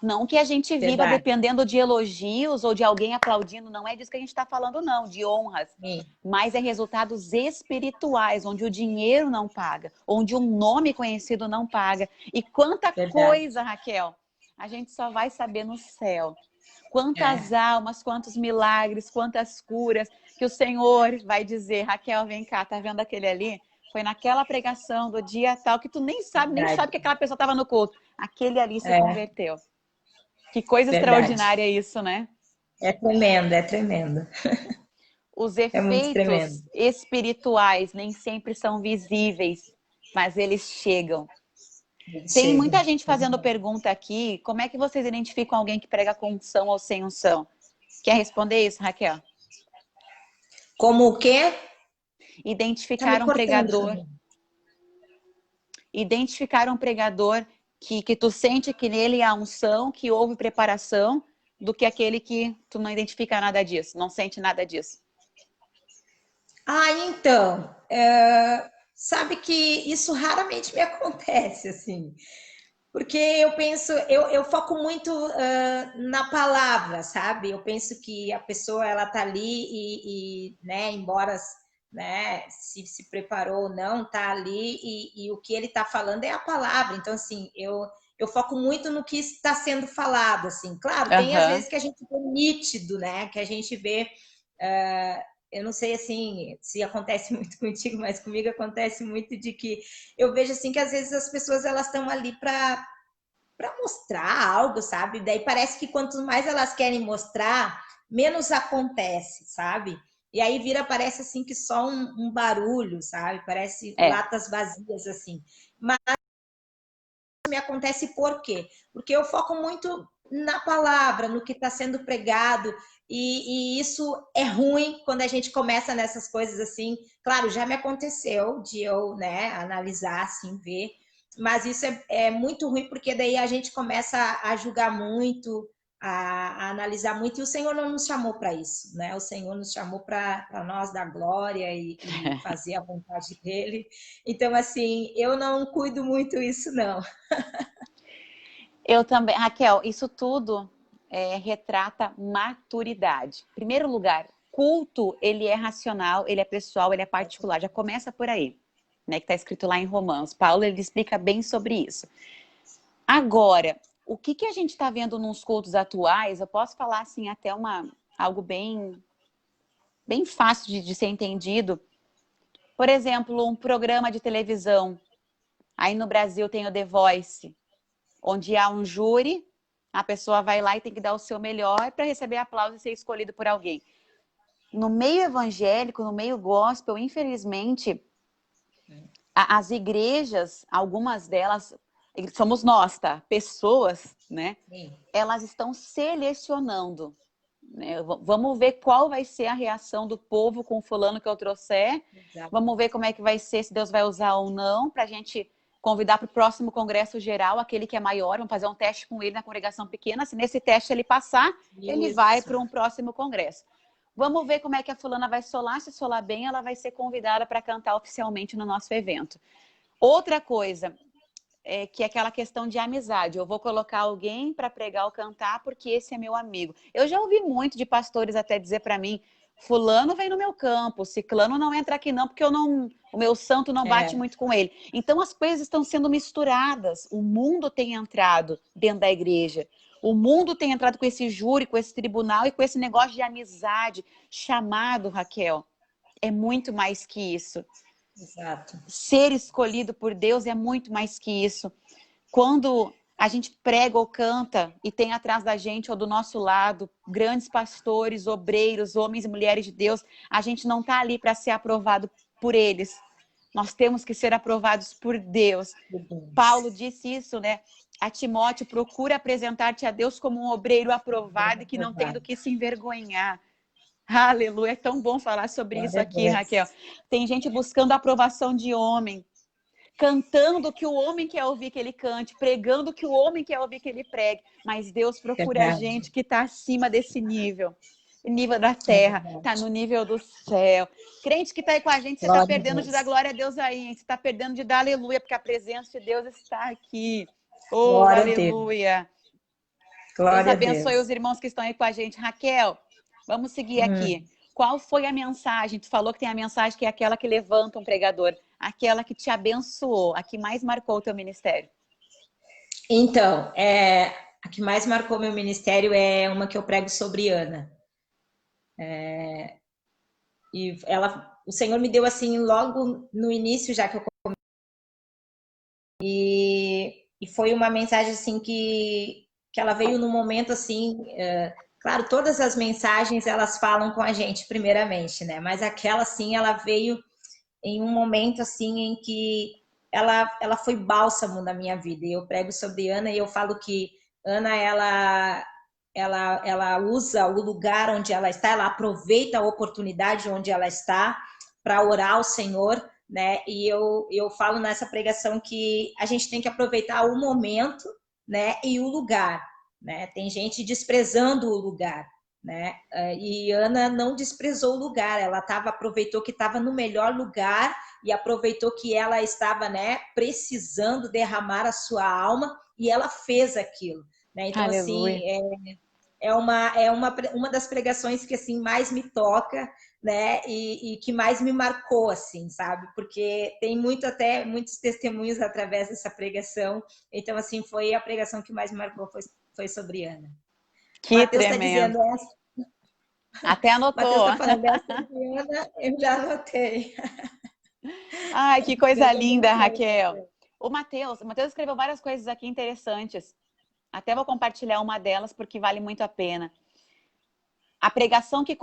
Não que a gente viva Verdade. dependendo de elogios ou de alguém aplaudindo, não é disso que a gente está falando, não, de honras. Sim, Mas é resultados espirituais, onde o dinheiro não paga, onde um nome conhecido não paga. E quanta verdade. coisa, Raquel, a gente só vai saber no céu. Quantas É, almas, quantos milagres, quantas curas, que o Senhor vai dizer, Raquel, vem cá, tá vendo aquele ali? Foi naquela pregação do dia tal que tu nem verdade. sabe que aquela pessoa estava no culto. Aquele ali se É, converteu. Que coisa verdade. extraordinária isso, né? É tremendo, é tremendo. os É muito tremendo. efeitos espirituais nem sempre são visíveis, mas eles chegam. Tem Chega. muita gente fazendo pergunta aqui, como é que vocês identificam alguém que prega com unção ou sem unção? Quer responder isso, Raquel? Como o quê? Tá me Identificar um cortando, pregador. Fabinho. Identificar um pregador que tu sente que nele há unção, que houve preparação, do que aquele que tu não identifica nada disso, não sente nada disso. Ah, então, sabe que isso raramente me acontece, assim, porque eu penso, eu foco muito na palavra, sabe? Eu penso que a pessoa, ela tá ali né, embora, né, se preparou ou não, tá ali e o que ele tá falando é a palavra. Então, assim, eu foco muito no que está sendo falado, assim. Claro, tem às vezes que a gente vê nítido, né, que a gente vê... eu não sei assim se acontece muito contigo, mas comigo acontece muito de que eu vejo assim que às vezes as pessoas elas estão ali para mostrar algo, sabe? Daí parece que quanto mais elas querem mostrar, menos acontece, sabe? E aí parece assim que só um barulho, sabe? Parece latas vazias assim. Mas me acontece por quê? Porque eu foco muito na palavra, no que está sendo pregado, e isso é ruim quando a gente começa nessas coisas assim. Claro, já me aconteceu de eu, né, analisar, assim, ver, mas isso é muito ruim porque daí a gente começa a julgar muito, a analisar muito, e o Senhor não nos chamou para isso, né? O Senhor nos chamou para nós dar glória e fazer a vontade dele. Então, assim, eu não cuido muito isso, não. Eu também, Raquel, isso tudo retrata maturidade. Em primeiro lugar, culto, ele é racional, ele é pessoal, ele é particular. Já começa por aí, né? Que está escrito lá em Romanos. Paulo, ele explica bem sobre isso. Agora, o que a gente está vendo nos cultos atuais, eu posso falar assim até algo bem fácil de ser entendido. Por exemplo, um programa de televisão. Aí no Brasil tem o The Voice, onde há um júri, a pessoa vai lá e tem que dar o seu melhor para receber aplauso e ser escolhido por alguém. No meio evangélico, no meio gospel, infelizmente, as igrejas, algumas delas, somos nós, tá? Pessoas, né? Sim. Elas estão selecionando. Né? Vamos ver qual vai ser a reação do povo com o fulano que eu trouxer. Exato. Vamos ver como é que vai ser, se Deus vai usar ou não, para a gente convidar para o próximo congresso geral, aquele que é maior, vamos fazer um teste com ele na congregação pequena. Se nesse teste ele passar, ele vai para um próximo congresso. Vamos ver como é que a fulana vai solar. Se solar bem, ela vai ser convidada para cantar oficialmente no nosso evento. Outra coisa, que é aquela questão de amizade. Eu vou colocar alguém para pregar ou cantar porque esse é meu amigo. Eu já ouvi muito de pastores até dizer para mim, fulano vem no meu campo, ciclano não entra aqui não, porque o meu santo não bate muito com ele. Então as coisas estão sendo misturadas. O mundo tem entrado dentro da igreja. O mundo tem entrado com esse júri, com esse tribunal e com esse negócio de amizade, chamado, Raquel. É muito mais que isso. Exato. Ser escolhido por Deus é muito mais que isso. Quando a gente prega ou canta e tem atrás da gente ou do nosso lado grandes pastores, obreiros, homens e mulheres de Deus, a gente não está ali para ser aprovado por eles. Nós temos que ser aprovados por Deus. Paulo disse isso, né? A Timóteo, procura apresentar-te a Deus como um obreiro aprovado e que não tem do que se envergonhar. Aleluia, é tão bom falar sobre isso aqui, Raquel. Tem gente buscando a aprovação de homem, cantando o que o homem quer ouvir que ele cante, pregando o que o homem quer ouvir que ele pregue. Mas Deus procura a gente que está acima desse nível. O nível da terra, está no nível do céu. Crente que está aí com a gente, você está perdendo de dar glória a Deus aí, hein? Você está perdendo de dar aleluia, porque a presença de Deus está aqui. Oh, glória aleluia. Deus abençoe os irmãos que estão aí com a gente. Raquel, vamos seguir aqui. Qual foi a mensagem? Tu falou que tem a mensagem que é aquela que levanta um pregador. Aquela que te abençoou, a que mais marcou o teu ministério. Então, a que mais marcou meu ministério é uma que eu prego sobre Ana. E o Senhor me deu assim, logo no início, já que eu comecei. E foi uma mensagem assim que ela veio num momento assim, Claro, todas as mensagens, elas falam com a gente primeiramente, né? Mas aquela, assim, ela veio em um momento, assim, em que ela foi bálsamo na minha vida. E eu prego sobre Ana e eu falo que Ana, ela usa o lugar onde ela está, ela aproveita a oportunidade onde ela está para orar ao Senhor, né? E eu falo nessa pregação que a gente tem que aproveitar o momento, né? E o lugar, né? Tem gente desprezando o lugar, né? E Ana não desprezou o lugar, ela aproveitou que estava no melhor lugar e aproveitou que ela estava, né, precisando derramar a sua alma e ela fez aquilo, né? Então, assim, Aleluia. uma das pregações que assim mais me toca, né? E que mais me marcou, assim, sabe? Porque tem muitos testemunhos através dessa pregação. Então, assim, foi a pregação que mais me marcou, foi sobre Ana. Que Mateus está tremendo. dizendo essa. Até Mateus anotou. está falando essa de Ana, eu já anotei. Ai, que Já coisa estou linda, Raquel. anotando. O Mateus escreveu várias coisas aqui interessantes. Até vou compartilhar uma delas porque vale muito a pena. A pregação que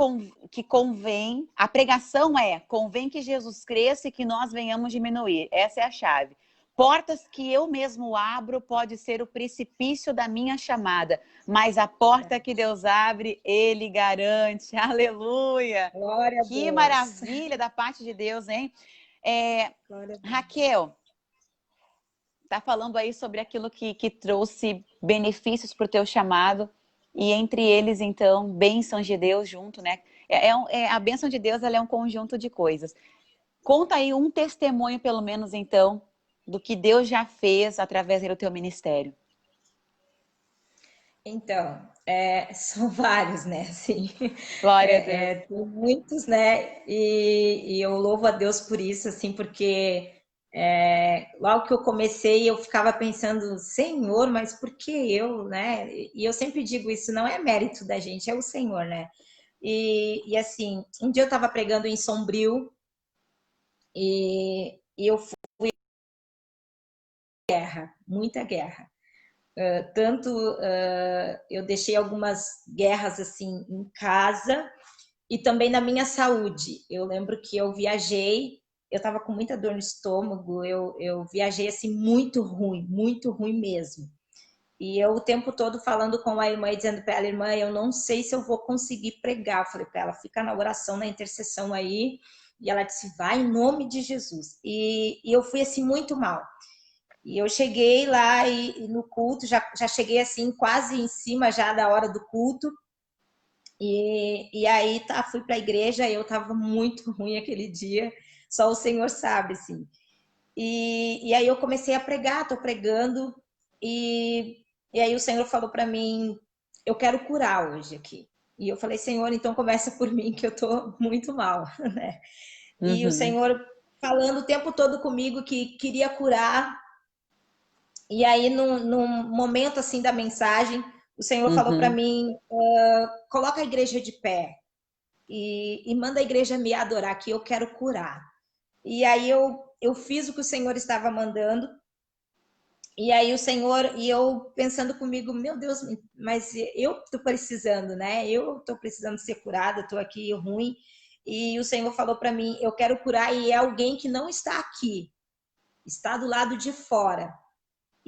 convém, a pregação convém que Jesus cresça e que nós venhamos diminuir. Essa é a chave. Portas que eu mesmo abro pode ser o precipício da minha chamada, mas a porta que Deus abre, Ele garante. Aleluia! Glória a Que Deus. maravilha da parte de Deus, hein? Glória a Deus. Raquel, tá falando aí sobre aquilo que trouxe benefícios para o teu chamado, e entre eles, então, bênçãos de Deus junto, né? A bênção de Deus, ela é um conjunto de coisas. Conta aí um testemunho, pelo menos, então, do que Deus já fez através do teu ministério. Então, são vários, né? Assim, Glória a Deus. tem muitos, né? E eu louvo a Deus por isso, assim, porque logo que eu comecei, eu ficava pensando, Senhor, mas por que eu, né? E eu sempre digo isso, não é mérito da gente, é o Senhor, né? E assim, um dia eu estava pregando em Sombrio e eu fui guerra, muita guerra. Tanto eu deixei algumas guerras assim em casa e também na minha saúde. Eu lembro que eu viajei, eu estava com muita dor no estômago, eu viajei assim muito ruim mesmo. E eu o tempo todo falando com a irmã e dizendo para ela, irmã, eu não sei se eu vou conseguir pregar. Eu falei para ela, fica na oração, na intercessão aí. E ela disse, vai em nome de Jesus. E eu fui assim muito mal. E eu cheguei lá e no culto, já cheguei assim quase em cima já da hora do culto. E aí fui para a igreja, eu estava muito ruim aquele dia, só o Senhor sabe, assim. E aí eu comecei a pregar, tô pregando, e aí o Senhor falou para mim, eu quero curar hoje aqui. E eu falei, Senhor, então começa por mim, que eu tô muito mal, né? E o Uhum, Senhor falando o tempo todo comigo que queria curar. E aí, num momento assim da mensagem, o Senhor falou para uhum. mim, coloca a igreja de pé e manda a igreja me adorar, que eu quero curar. E aí eu fiz o que o Senhor estava mandando. E aí o Senhor, e eu pensando comigo, meu Deus, mas eu tô precisando, né? Eu tô precisando ser curada, tô aqui ruim. E o Senhor falou para mim, eu quero curar e é alguém que não está aqui, está do lado de fora.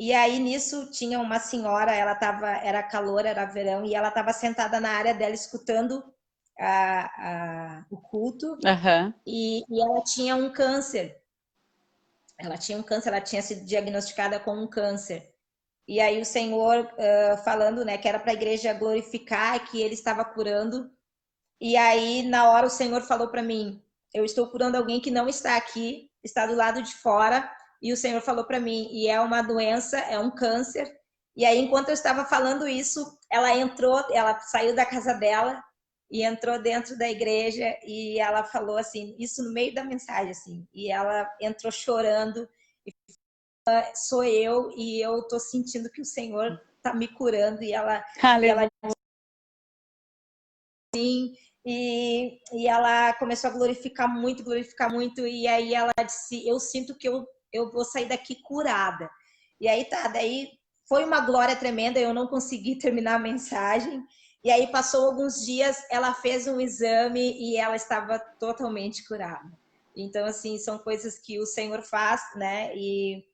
E aí nisso tinha uma senhora, era calor, era verão, e ela estava sentada na área dela escutando o culto, Aham. e ela tinha um câncer. Ela tinha um câncer, ela tinha sido diagnosticada com um câncer. E aí o Senhor falando, né, que era para a igreja glorificar, que ele estava curando. E aí na hora o Senhor falou para mim, eu estou curando alguém que não está aqui, está do lado de fora. E o Senhor falou para mim, e é uma doença, é um câncer. E aí enquanto eu estava falando isso, ela entrou, ela saiu da casa dela e entrou dentro da igreja e ela falou assim, isso no meio da mensagem assim. E ela entrou chorando, sou eu e eu tô sentindo que o Senhor tá me curando e ela Aleluia. e ela começou a glorificar muito, e aí ela disse, eu sinto que eu vou sair daqui curada. E aí daí foi uma glória tremenda, eu não consegui terminar a mensagem, E aí passou alguns dias, ela fez um exame e ela estava totalmente curada. Então, assim, são coisas que o Senhor faz, né? E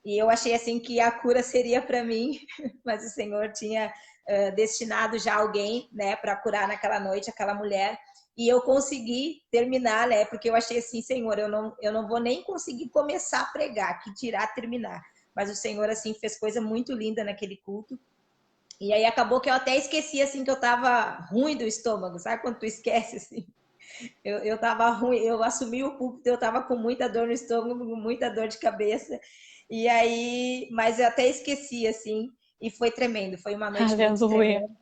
eu achei assim que a cura seria para mim, mas o Senhor tinha destinado já alguém, né, para curar naquela noite aquela mulher. E eu consegui terminar, né? Porque eu achei assim, Senhor, eu não vou nem conseguir começar a pregar, que dirá terminar. Mas o Senhor, assim, fez coisa muito linda naquele culto. E aí acabou que eu até esqueci, assim, que eu tava ruim do estômago. Sabe quando tu esquece, assim? Eu tava ruim, eu assumi o púlpito, eu tava com muita dor no estômago, muita dor de cabeça. E aí, mas eu até esqueci, assim, e foi tremendo. Foi uma noite muito Aleluia. tremenda.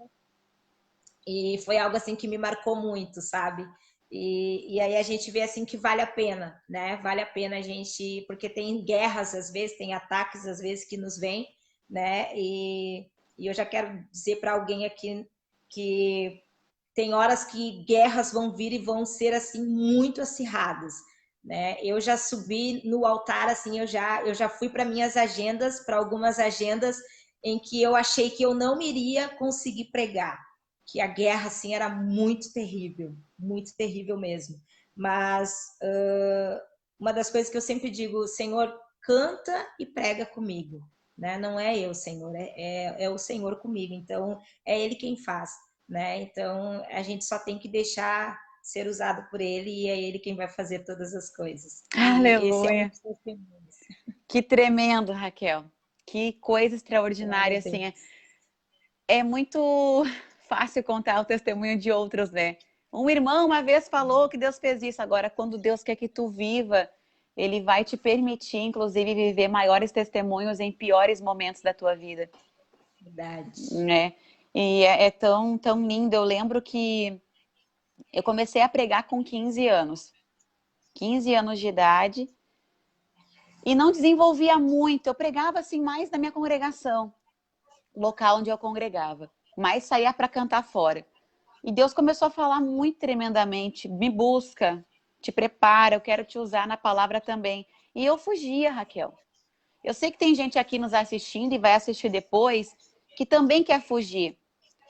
E foi algo, assim, que me marcou muito, sabe? E aí a gente vê, assim, que vale a pena, né? Vale a pena a gente... Porque tem guerras, às vezes, tem ataques, às vezes, que nos vêm, né? E eu já quero dizer para alguém aqui que tem horas que guerras vão vir e vão ser assim muito acirradas, né? Eu já subi no altar assim, eu já fui para minhas agendas, para algumas agendas em que eu achei que eu não iria conseguir pregar, que a guerra assim era muito terrível mesmo. Mas uma das coisas que eu sempre digo, Senhor, canta e prega comigo, né? Não é eu, Senhor, é o Senhor comigo. Então é Ele quem faz, né? Então a gente só tem que deixar ser usado por Ele e é Ele quem vai fazer todas as coisas. E esse é um Aleluia. dos testemunhos. Que tremendo, Raquel. Que coisa Glória extraordinária, a assim. Deus. É muito fácil contar o testemunho de outros, né? Um irmão uma vez falou que Deus fez isso. Agora, quando Deus quer que tu viva, Ele vai te permitir, inclusive, viver maiores testemunhos em piores momentos da tua vida, Verdade. né? E é tão, tão lindo. Eu lembro que eu comecei a pregar com 15 anos. 15 anos de idade. E não desenvolvia muito. Eu pregava, assim, mais na minha congregação, local onde eu congregava. Mas saía para cantar fora. E Deus começou a falar muito tremendamente. Me busca, te prepara, eu quero te usar na palavra também. E eu fugia, Raquel. Eu sei que tem gente aqui nos assistindo e vai assistir depois que também quer fugir.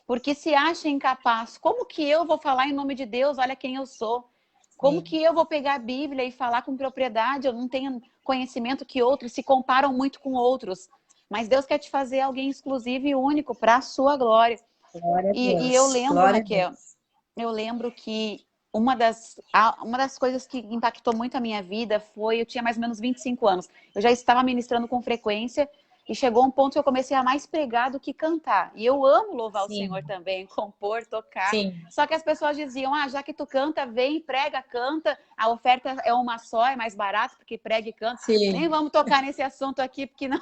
Porque se acha incapaz. Como que eu vou falar em nome de Deus? Olha quem eu sou. Como Sim. que eu vou pegar a Bíblia e falar com propriedade? Eu não tenho conhecimento que outros se comparam muito com outros. Mas Deus quer te fazer alguém exclusivo e único para a sua glória. Glória a E eu Deus. lembro, Glória a Raquel, Deus. eu lembro que uma das coisas que impactou muito a minha vida foi, eu tinha mais ou menos 25 anos. Eu já estava ministrando com frequência e chegou um ponto que eu comecei a mais pregar do que cantar. E eu amo louvar o Senhor Sim, também, compor, tocar. sim, Só que as pessoas diziam, já que tu canta, vem, prega, canta. A oferta é uma só, é mais barato, porque prega e canta. Nem sim. vamos tocar nesse assunto aqui, porque não,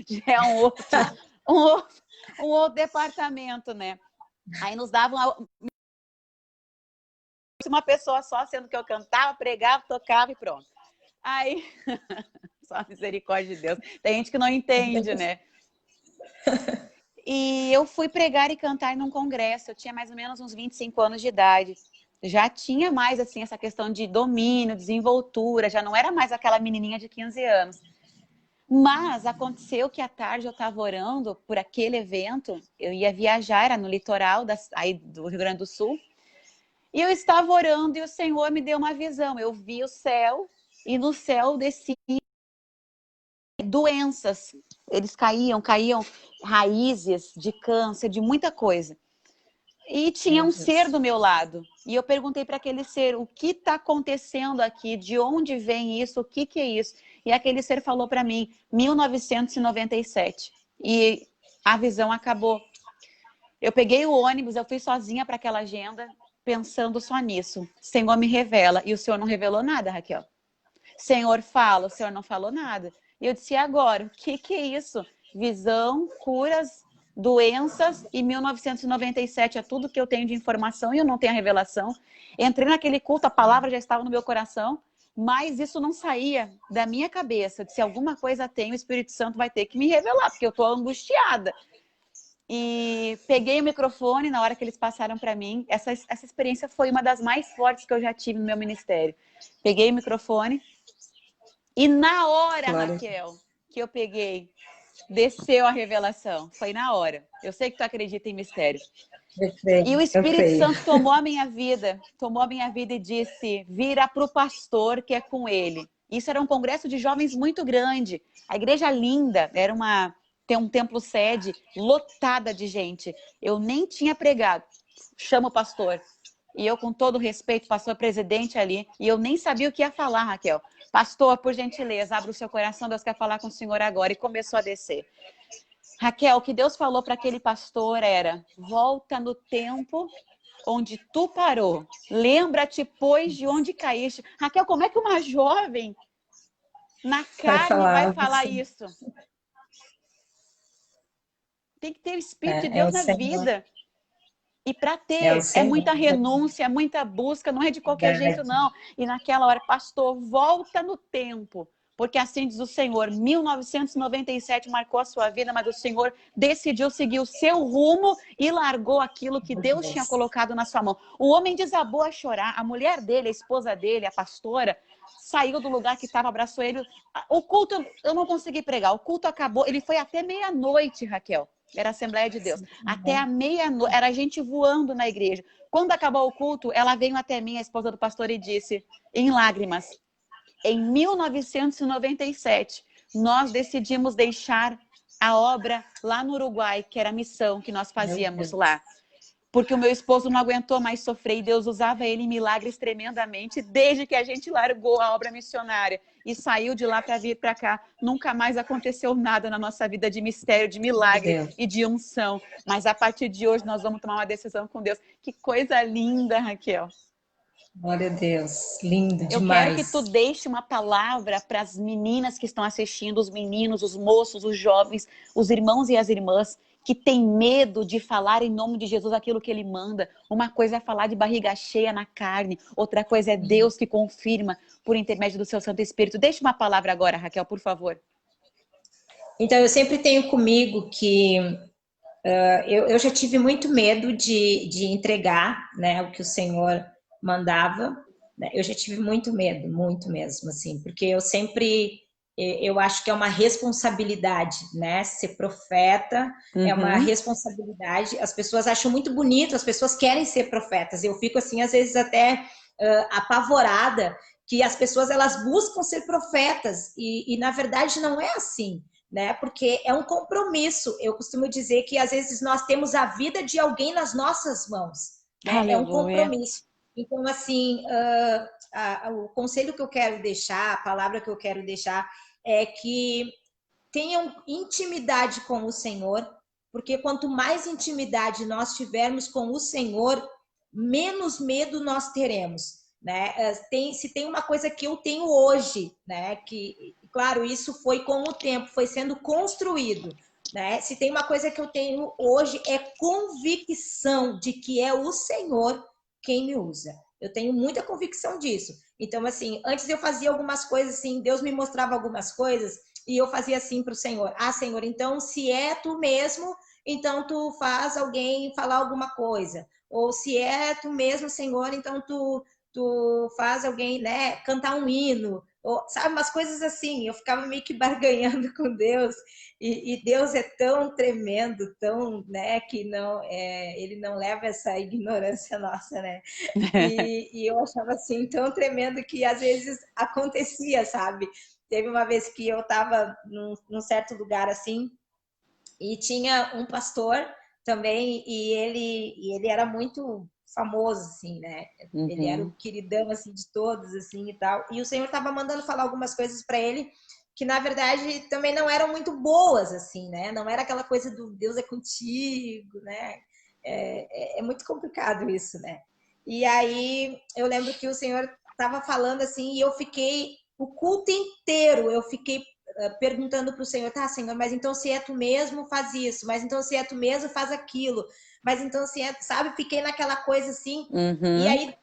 já é um outro, um outro departamento, né? Aí nos davam uma pessoa só, sendo que eu cantava, pregava, tocava e pronto. Aí, só a misericórdia de Deus. Tem gente que não entende, né? E eu fui pregar e cantar num congresso. Eu tinha mais ou menos uns 25 anos de idade. Já tinha mais, assim, essa questão de domínio, desenvoltura. Já não era mais aquela menininha de 15 anos. Mas aconteceu que à tarde eu estava orando por aquele evento. Eu ia viajar, era no litoral aí do Rio Grande do Sul. E eu estava orando e o Senhor me deu uma visão. Eu vi o céu e no céu desciam doenças. Eles caíam raízes de câncer, de muita coisa. E tinha Meu um ser Deus. do meu lado. E eu perguntei para aquele ser, o que está acontecendo aqui? De onde vem isso? O que, que é isso? E aquele ser falou para mim, 1997. E a visão acabou. Eu peguei o ônibus, eu fui sozinha para aquela agenda, pensando só nisso. Senhor me revela. E o Senhor não revelou nada, Raquel. Senhor fala, o Senhor não falou nada. E eu disse, e agora? O que, que é isso? Visão, curas, doenças e 1997 é tudo que eu tenho de informação e eu não tenho a revelação. Entrei naquele culto, a palavra já estava no meu coração, mas isso não saía da minha cabeça. Eu disse, alguma coisa tem, o Espírito Santo vai ter que me revelar, porque eu estou angustiada. E peguei o microfone na hora que eles passaram para mim. Essa experiência foi uma das mais fortes que eu já tive no meu ministério. Peguei o microfone e na hora, Glória. Raquel, que eu peguei, desceu a revelação. Foi na hora. Eu sei que tu acredita em mistério. E o Eu Espírito creio. Santo tomou a minha vida e disse: vira para o pastor que é com ele. Isso era um congresso de jovens muito grande. A igreja linda, tem um templo sede lotada de gente. Eu nem tinha pregado. Chama o pastor. E eu, com todo respeito, pastor presidente ali, e eu nem sabia o que ia falar, Raquel. Pastor, por gentileza, abra o seu coração, Deus quer falar com o senhor agora. E começou a descer. Raquel, o que Deus falou para aquele pastor era: volta no tempo onde tu parou. Lembra-te, pois, de onde caíste. Raquel, como é que uma jovem na carne vai falar assim. isso? Tem que ter o Espírito de É Deus o na Senhor. vida. E para É o ter, é Senhor. muita renúncia, é muita busca, não é de qualquer jeito, Verdade. não. E naquela hora, pastor, volta no tempo. Porque assim diz o Senhor, 1997 marcou a sua vida, mas o Senhor decidiu seguir o seu rumo e largou aquilo que Deus tinha colocado na sua mão. O homem desabou a chorar, a mulher dele, a esposa dele, a pastora, saiu do lugar que estava, abraçou ele. O culto, eu não consegui pregar, o culto acabou, ele foi até meia-noite, Raquel. Era a Assembleia de Deus. Até a meia-noite, era gente voando na igreja. Quando acabou o culto, ela veio até mim, a esposa do pastor, e disse, em lágrimas: em 1997, nós decidimos deixar a obra lá no Uruguai, que era a missão que nós fazíamos lá. Porque o meu esposo não aguentou mais sofrer e Deus usava ele em milagres tremendamente desde que a gente largou a obra missionária e saiu de lá para vir para cá. Nunca mais aconteceu nada na nossa vida de mistério, de milagre e de unção. Mas a partir de hoje nós vamos tomar uma decisão com Deus. Que coisa linda, Raquel. Glória a Deus. Lindo Eu quero que tu demais. deixe uma palavra para as meninas que estão assistindo, os meninos, os moços, os jovens, os irmãos e as irmãs que têm medo de falar em nome de Jesus aquilo que ele manda. Uma coisa é falar de barriga cheia na carne, outra coisa é Deus que confirma por intermédio do seu Santo Espírito. Deixe uma palavra agora, Raquel, por favor. Então, eu sempre tenho comigo que eu já tive muito medo de entregar, né, o que o Senhor mandava. Né? Eu já tive muito medo, muito mesmo, assim, porque eu acho que é uma responsabilidade, né? Ser profeta é uma responsabilidade. As pessoas acham muito bonito, as pessoas querem ser profetas. Eu fico assim, às vezes até apavorada que as pessoas elas buscam ser profetas e na verdade não é assim. Né? Porque é um compromisso. Eu costumo dizer que às vezes nós temos a vida de alguém nas nossas mãos, né? É um Aleluia. compromisso. Então, assim, o conselho que eu quero deixar, a palavra que eu quero deixar é que tenham intimidade com o Senhor, porque quanto mais intimidade nós tivermos com o Senhor, menos medo nós teremos. Né? Se tem uma coisa que eu tenho hoje, né? Que, claro, isso foi com o tempo, foi sendo construído. Né? Se tem uma coisa que eu tenho hoje é convicção de que é o Senhor quem me usa. Eu tenho muita convicção disso. Então, assim, antes eu fazia algumas coisas assim, Deus me mostrava algumas coisas e eu fazia assim para o Senhor: ah, Senhor, então se é tu mesmo, então tu faz alguém falar alguma coisa. Ou se é tu mesmo, Senhor, então tu faz alguém, né, cantar um hino. Ou, sabe, umas coisas assim. Eu ficava meio que barganhando com Deus. E Deus é tão tremendo, tão, né, que não, ele não leva essa ignorância nossa, né? E eu achava assim tão tremendo que às vezes acontecia, sabe? Teve uma vez que eu estava num certo lugar assim e tinha um pastor também e ele era muito famoso assim, né? Ele era o queridão assim de todos assim e tal. E o Senhor estava mandando falar algumas coisas para ele que na verdade também não eram muito boas assim, né? Não era aquela coisa do Deus é contigo, né? É muito complicado isso, né? E aí eu lembro que o Senhor estava falando assim e eu fiquei o culto inteiro, eu fiquei perguntando para o Senhor: tá, Senhor, mas então se é tu mesmo, faz isso, mas então se é tu mesmo, faz aquilo, mas então se é, sabe, fiquei naquela coisa assim, e aí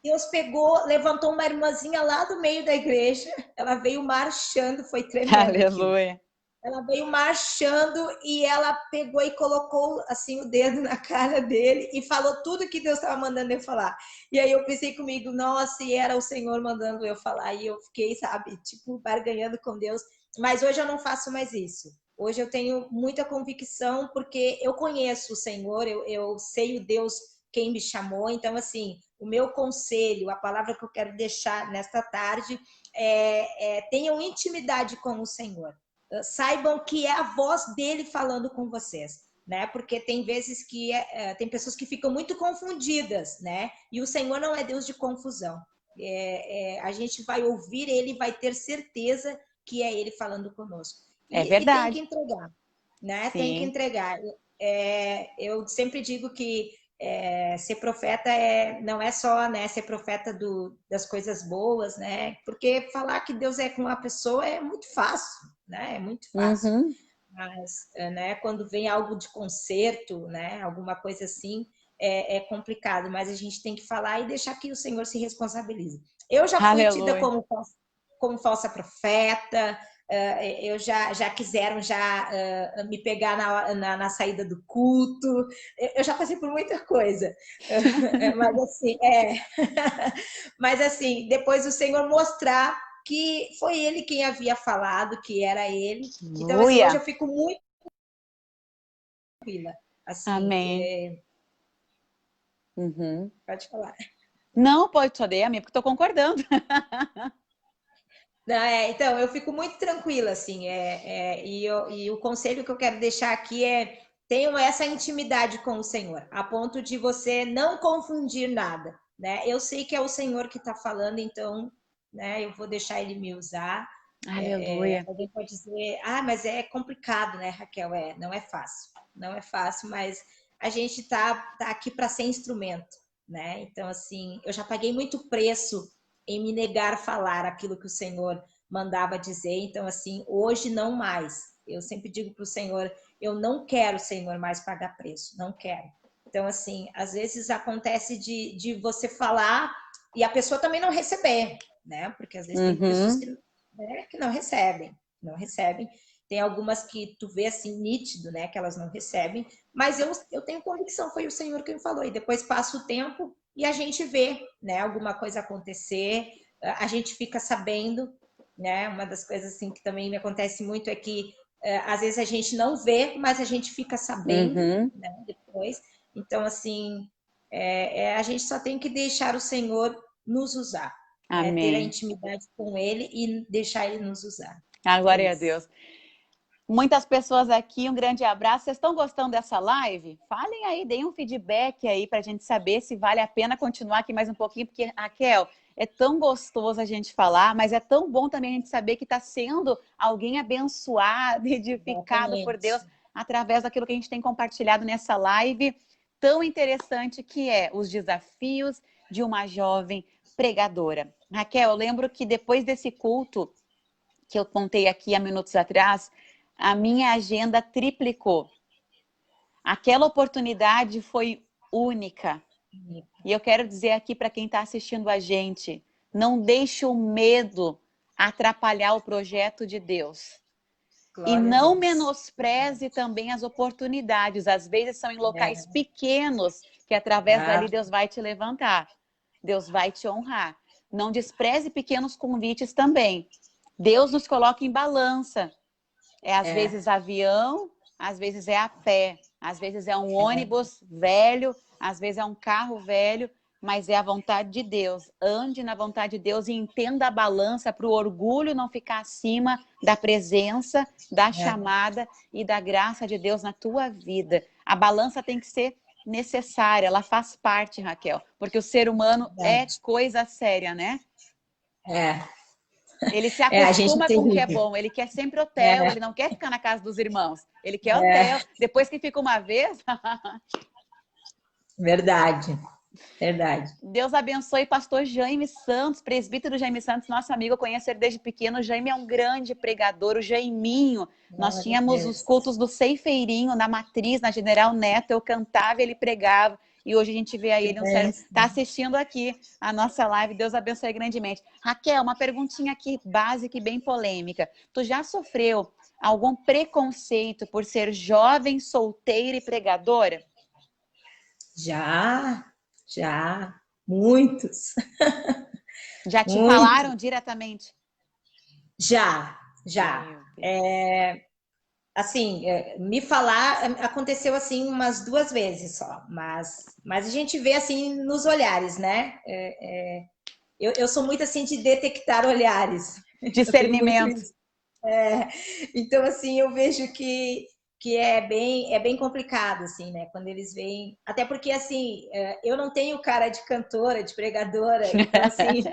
Deus pegou, levantou uma irmãzinha lá do meio da igreja, ela veio marchando, foi tremendo aquilo. Aleluia. Ela veio marchando e ela pegou e colocou assim o dedo na cara dele e falou tudo que Deus estava mandando eu falar. E aí eu pensei comigo: nossa, e era o Senhor mandando eu falar. E eu fiquei, sabe, tipo, barganhando com Deus. Mas hoje eu não faço mais isso. Hoje eu tenho muita convicção porque eu conheço o Senhor, eu sei o Deus quem me chamou. Então, assim, o meu conselho, a palavra que eu quero deixar nesta tarde tenham intimidade com o Senhor. Saibam que é a voz dele falando com vocês. Né? Porque tem vezes que tem pessoas que ficam muito confundidas, né? E o Senhor não é Deus de confusão. A gente vai ouvir ele, vai ter certeza que é ele falando conosco. É E tem que verdade. entregar, né? Sim. Tem que entregar. Eu sempre digo que ser profeta não é só, né, ser profeta das coisas boas, né? Porque falar que Deus é com uma pessoa é muito fácil, né? É muito fácil. Uhum. Mas, né, quando vem algo de conserto, né, alguma coisa assim, é complicado. Mas a gente tem que falar e deixar que o Senhor se responsabilize. Eu já fui tida Aleluia. como falsa profeta. Eu já quiseram me pegar na saída do culto. Eu já passei por muita coisa. Mas assim, mas assim, depois o Senhor mostrar que foi ele quem havia falado, que era ele. Então, assim, hoje Aleluia. eu fico muito tranquila. Assim, Amém. Uhum. pode falar. Não, pode só dei a minha, porque estou concordando. Então, eu fico muito tranquila, assim, e o conselho que eu quero deixar aqui tenham essa intimidade com o Senhor, a ponto de você não confundir nada, né? Eu sei que é o Senhor que está falando, então, né, eu vou deixar ele me usar. Aleluia. Alguém pode dizer, mas é complicado, né, Raquel? Não é fácil, não é fácil, mas a gente tá aqui para ser instrumento, né? Então, assim, eu já paguei muito preço em me negar a falar aquilo que o Senhor mandava dizer. Então, assim, hoje não mais. Eu sempre digo para o Senhor, eu não quero, Senhor, mais pagar preço, não quero. Então, assim, às vezes acontece de você falar e a pessoa também não receber, né? Porque às vezes tem pessoas que não recebem, não recebem. Tem algumas que tu vê assim nítido, né, que elas não recebem, mas eu tenho convicção, foi o Senhor quem falou. E depois passa o tempo e a gente vê, né, alguma coisa acontecer, a gente fica sabendo, né? Uma das coisas assim que também me acontece muito é que às vezes a gente não vê, mas a gente fica sabendo, né, depois. Então, assim, a gente só tem que deixar o Senhor nos usar, né? Ter a Amém. intimidade com Ele e deixar Ele nos usar. É Glória a isso. Deus. Muitas pessoas aqui, um grande abraço. Vocês estão gostando dessa live? Falem aí, deem um feedback aí para a gente saber se vale a pena continuar aqui mais um pouquinho, porque, Raquel, é tão gostoso a gente falar, mas é tão bom também a gente saber que está sendo alguém abençoado, edificado por Deus, Exatamente. através daquilo que a gente tem compartilhado nessa live tão interessante que é os desafios de uma jovem pregadora. Raquel, eu lembro que depois desse culto que eu contei aqui há minutos atrás, a minha agenda triplicou. Aquela oportunidade foi única. E eu quero dizer aqui para quem está assistindo a gente, não deixe o medo atrapalhar o projeto de Deus. E Glória a não Deus. menospreze também as oportunidades. Às vezes são em locais pequenos que através dali Deus vai te levantar. Deus vai te honrar. Não despreze pequenos convites também. Deus nos coloca em balança. Às vezes avião, às vezes é a pé, às vezes é um ônibus velho, às vezes é um carro velho, mas é a vontade de Deus. Ande na vontade de Deus e entenda a balança para o orgulho não ficar acima da presença, da chamada e da graça de Deus na tua vida. A balança tem que ser necessária, ela faz parte, Raquel, porque o ser humano é coisa séria, né? Ele se A gente acostuma tem com o que é bom, ele quer sempre hotel, ele não quer ficar na casa dos irmãos, ele quer hotel. Depois que fica uma vez... Verdade, verdade. Deus abençoe pastor Jaime Santos, presbítero Jaime Santos, nosso amigo, eu conheço ele desde pequeno. O Jaime é um grande pregador, o Jaiminho. Nós tínhamos os cultos do Ceifeirinho, na Matriz, na General Neto, eu cantava e ele pregava. E hoje a gente vê aí ele um sério. Está assistindo aqui a nossa live, Deus abençoe grandemente. Raquel, uma perguntinha aqui básica e bem polêmica. Tu já sofreu algum preconceito por ser jovem, solteira e pregadora? Já, muitos. Já te Muitos. falaram diretamente? Já. assim, me falar aconteceu assim umas 2 vezes só, mas a gente vê assim nos olhares, né? Eu sou muito assim de detectar olhares. Eu tenho muito Discernimento. isso. É, então, assim, eu vejo que é bem complicado, assim, né? Quando eles veem. Até porque, assim, eu não tenho cara de cantora, de pregadora, então, assim.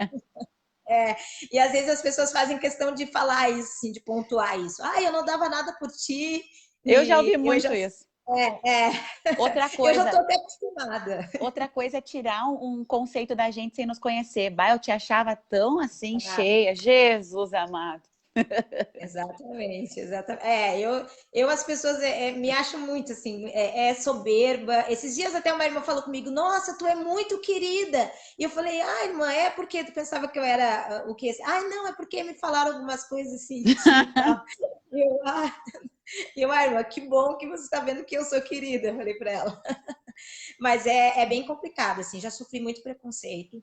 E às vezes as pessoas fazem questão de falar isso, assim, de pontuar isso. Ah, eu não dava nada por ti, Eu já ouvi e eu muito já. isso. É, é, Outra eu já coisa, estou até acostumada. outra coisa é tirar um conceito da gente sem nos conhecer. Bah, eu te achava tão assim, cheia. Jesus amado. Exatamente, exatamente. Eu as pessoas me acham muito assim, soberba. Esses dias até uma irmã falou comigo, nossa, tu é muito querida. E eu falei, ah, irmã, é porque tu pensava que eu era o quê? Ah, não, é porque me falaram algumas coisas assim de ti e tal. E irmã, que bom que você está vendo que eu sou querida, eu falei para ela. Mas é bem complicado, assim, já sofri muito preconceito.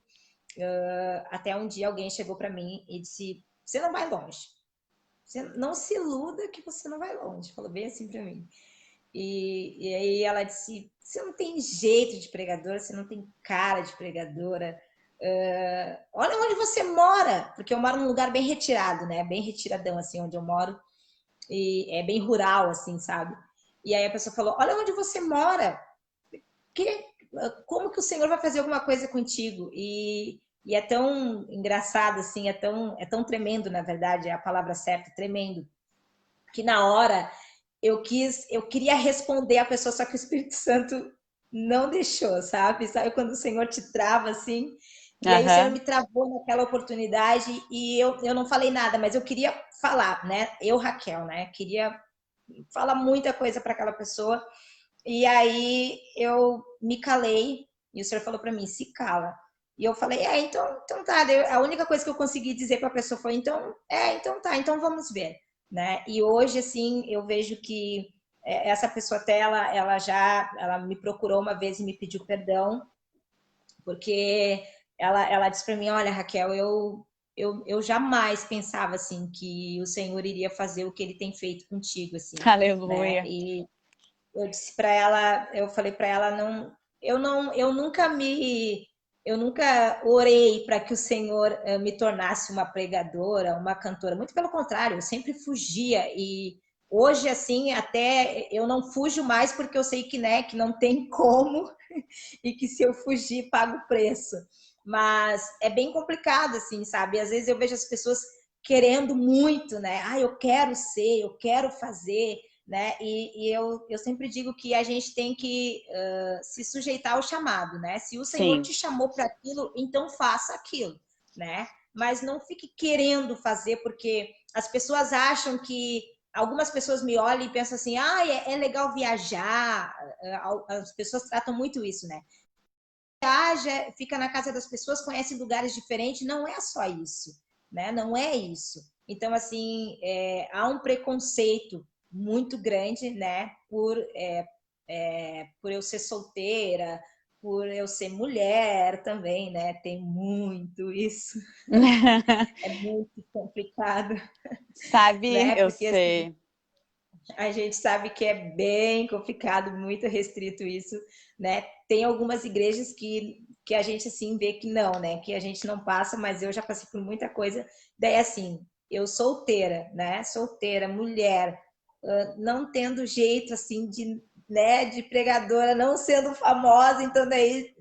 Até um dia alguém chegou para mim e disse, você não vai longe. Você não se iluda que você não vai longe. Falou bem assim para mim. E aí ela disse: você não tem jeito de pregadora, você não tem cara de pregadora. Olha onde você mora, porque eu moro num lugar bem retirado, né? Bem retiradão, assim, onde eu moro. E é bem rural, assim, sabe? E aí a pessoa falou: olha onde você mora. Que, como que o Senhor vai fazer alguma coisa contigo? E é tão engraçado, assim, é tão tremendo, na verdade, é a palavra certa, tremendo, que na hora eu queria responder a pessoa, só que o Espírito Santo não deixou, sabe? Sabe quando o Senhor te trava assim? E aí o Senhor Aham. me travou naquela oportunidade e eu não falei nada, mas eu queria falar, né? Eu, Raquel, né? Queria falar muita coisa para aquela pessoa. E aí eu me calei e o Senhor falou para mim, se cala. E eu falei, então tá. A única coisa que eu consegui dizer para a pessoa foi, então tá, então vamos ver, né? E hoje, assim, eu vejo que essa pessoa até, ela me procurou uma vez e me pediu perdão, porque ela disse para mim, olha, Raquel, eu jamais pensava, assim, que o Senhor iria fazer o que Ele tem feito contigo, assim, né? Aleluia. E eu disse para ela, eu falei para ela, não, eu nunca orei para que o Senhor me tornasse uma pregadora, uma cantora. Muito pelo contrário, eu sempre fugia e hoje assim até eu não fujo mais porque eu sei que, né, que não tem como e que se eu fugir pago o preço. Mas é bem complicado assim, sabe? Às vezes eu vejo as pessoas querendo muito, né? Ah, eu quero ser, eu quero fazer, né? E eu sempre digo que a gente tem que se sujeitar ao chamado, né? Se o Senhor Sim. te chamou para aquilo, então faça aquilo, né? Mas não fique querendo fazer, porque as pessoas acham que. Algumas pessoas me olham e pensam assim: ah, é legal viajar. As pessoas tratam muito isso, né? Viaja, fica na casa das pessoas, conhece lugares diferentes. Não é só isso, né? Não é isso. Então, assim, há um preconceito muito grande, né? Por eu ser solteira, por eu ser mulher também, né? Tem muito isso. É muito complicado, Sabe, né? eu Porque assim, sei. a gente sabe que é bem complicado, muito restrito isso, né? Tem algumas igrejas que a gente assim vê que não, né? Que a gente não passa, mas eu já passei por muita coisa. Daí assim, eu solteira, né? Solteira, mulher, não tendo jeito assim de, né, de pregadora, não sendo famosa, então daí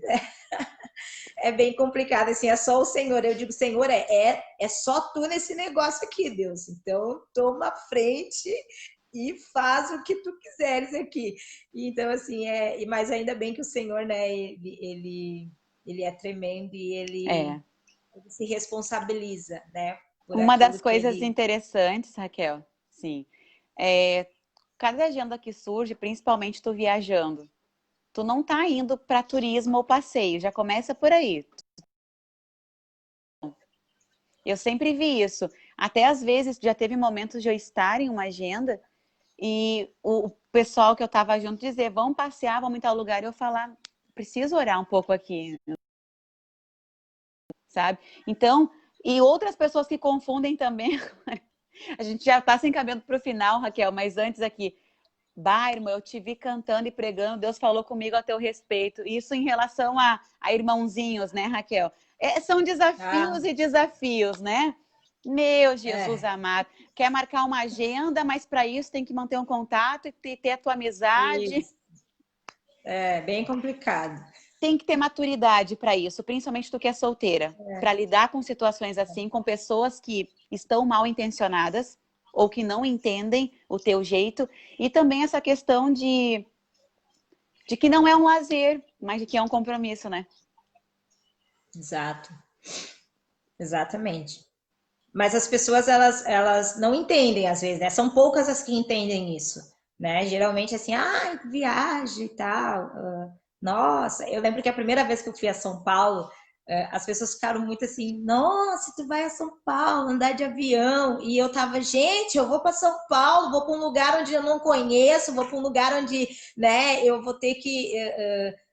é bem complicado, assim, é só o Senhor. Eu digo, Senhor, é só tu nesse negócio aqui, Deus. Então, toma a frente e faz o que tu quiseres aqui. Então, assim, mas ainda bem que o Senhor, né, ele é tremendo e É. ele se responsabiliza, né, por Uma das aquilo que coisas ele. interessantes, Raquel, sim, é cada agenda que surge, principalmente tu viajando, tu não tá indo para turismo ou passeio, já começa por aí. Eu sempre vi isso. Até às vezes já teve momentos de eu estar em uma agenda e o pessoal que eu estava junto dizer, vamos passear, vamos em tal lugar, e eu falar, preciso orar um pouco aqui, sabe? Então, e outras pessoas que confundem também A gente já está se encaminhando para o final, Raquel, mas antes aqui. Bah, irmã, eu te vi cantando e pregando, Deus falou comigo a teu respeito. Isso em relação a irmãozinhos, né, Raquel? São Ah, desafios e desafios, né? Meu Jesus é, amado. Quer marcar uma agenda, mas para isso tem que manter um contato e ter a tua amizade. isso. É bem complicado. Tem que ter maturidade para isso, principalmente tu que é solteira, para lidar com situações assim, com pessoas que estão mal intencionadas ou que não entendem o teu jeito, e também essa questão de que não é um lazer, mas de que é um compromisso, né? Exato, exatamente. Mas as pessoas, elas não entendem às vezes, né? São poucas as que entendem isso, né? Geralmente assim, ah, viagem e tal. Nossa, eu lembro que a primeira vez que eu fui a São Paulo, as pessoas ficaram muito assim, nossa, tu vai a São Paulo andar de avião. E eu tava, gente, eu vou para São Paulo, vou para um lugar onde eu não conheço, vou para um lugar onde, né, eu vou ter que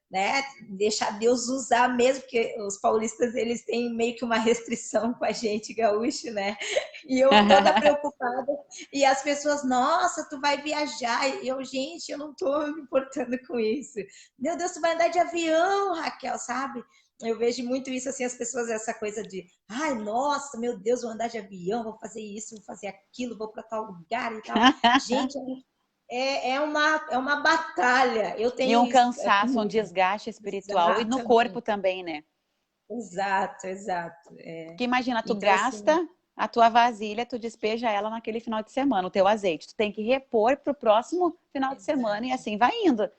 né, deixar Deus usar mesmo, porque os paulistas eles têm meio que uma restrição com a gente gaúcho, né? E eu toda preocupada e as pessoas, nossa, tu vai viajar. E eu, gente, eu não tô me importando com isso. Meu Deus, tu vai andar de avião, Raquel, sabe? Eu vejo muito isso assim, as pessoas, essa coisa de, ai, nossa, meu Deus, vou andar de avião, vou fazer isso, vou fazer aquilo, vou para tal lugar e tal. Gente, é uma batalha. Eu E um tenho isso cansaço, um comigo. desgaste espiritual e no corpo Exatamente. também, né? Exato, exato. Porque imagina, tu Então, assim, gasta a tua vasilha, tu despeja ela naquele final de semana, o teu azeite. Tu tem que repor para o próximo final de semana e exato, assim vai indo.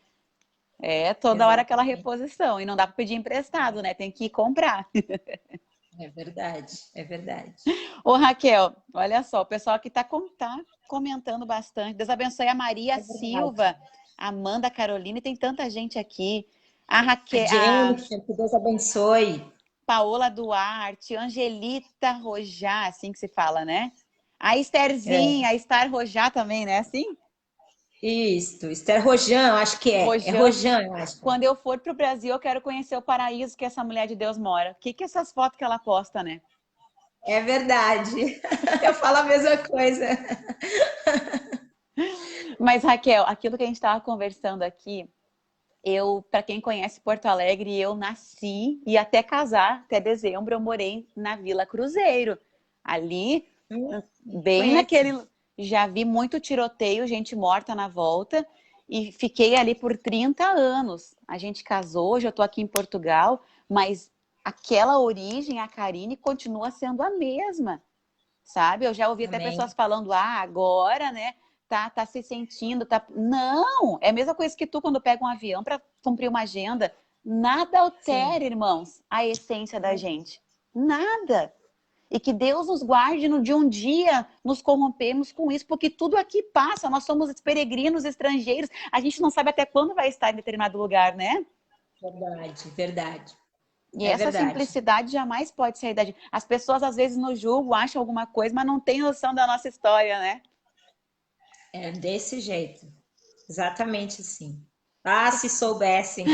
É toda hora aquela exatamente. reposição. E não dá para pedir emprestado, né? Tem que ir comprar. É verdade, é verdade. Ô, Raquel, olha só, o pessoal aqui tá comentando bastante. Deus abençoe a Maria É verdade. Silva, a Amanda Carolina, e tem tanta gente aqui. A A Raquel, a Jennifer, que Deus abençoe. Paola Duarte, Angelita Rojá, assim que se fala, né? A É, Estherzinha, a Star Rojá também, né? Assim? isso, Esther Rojan, acho que é. É Rojã. Rojan, eu acho. Quando eu for para o Brasil, eu quero conhecer o paraíso que essa mulher de Deus mora. O que que essas fotos que ela posta, né? É verdade. Eu falo a mesma coisa. Mas, Raquel, aquilo que a gente estava conversando aqui, para quem conhece Porto Alegre, eu nasci e até casar, até dezembro, eu morei na Vila Cruzeiro. Ali, bem Conheço. naquele. Já vi muito tiroteio, gente morta na volta, e fiquei ali por 30 anos. A gente casou, hoje eu estou aqui em Portugal, mas aquela origem, a Karine, continua sendo a mesma, sabe? Eu já ouvi até pessoas Amém. falando, agora, né? Tá se sentindo, tá. Não! É a mesma coisa que tu quando pega um avião para cumprir uma agenda. Nada Sim. altera, irmãos, a essência da gente. Nada. E que Deus nos guarde no de um dia nos corrompemos com isso, porque tudo aqui passa, nós somos peregrinos, estrangeiros, a gente não sabe até quando vai estar em determinado lugar, né? Verdade, verdade. E É essa verdade. simplicidade jamais pode sair da gente. As pessoas às vezes nos julgam, acham alguma coisa, mas não têm noção da nossa história, né? É desse jeito. Exatamente assim. Ah, se soubessem.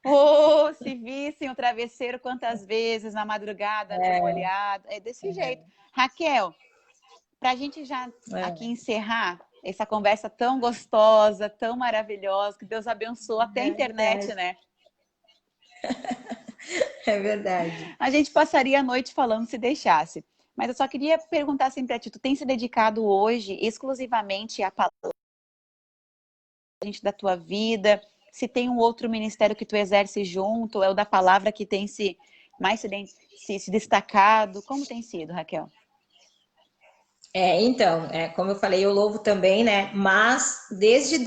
Ou se vissem o travesseiro quantas vezes na madrugada anda molhado. É desse jeito. Raquel, para a gente já aqui É, encerrar essa conversa tão gostosa, tão maravilhosa, que Deus abençoe até a é internet, verdade. né? É verdade. A gente passaria a noite falando se deixasse. Mas eu só queria perguntar assim para ti, tu tem se dedicado hoje exclusivamente à palavra da tua vida? Se tem um outro ministério que tu exerce junto, é o da palavra que tem se destacado? Como tem sido, Raquel? Então, como eu falei, eu louvo também, né? Mas desde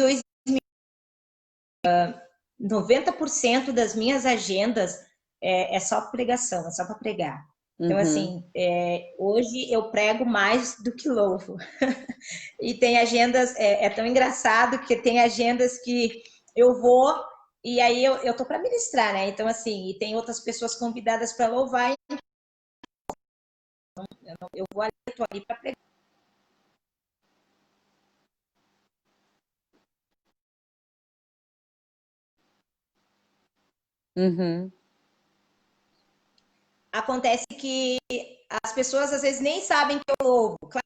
90% das minhas agendas é só pregação, é só para pregar. Então, Uhum. assim, hoje eu prego mais do que louvo. E tem agendas, tão engraçado que tem agendas que eu vou e aí eu tô para ministrar, né? Então, assim, e tem outras pessoas convidadas para louvar, eu vou ali, tô ali para pregar. Uhum. acontece que as pessoas às vezes nem sabem que eu louvo. Claro,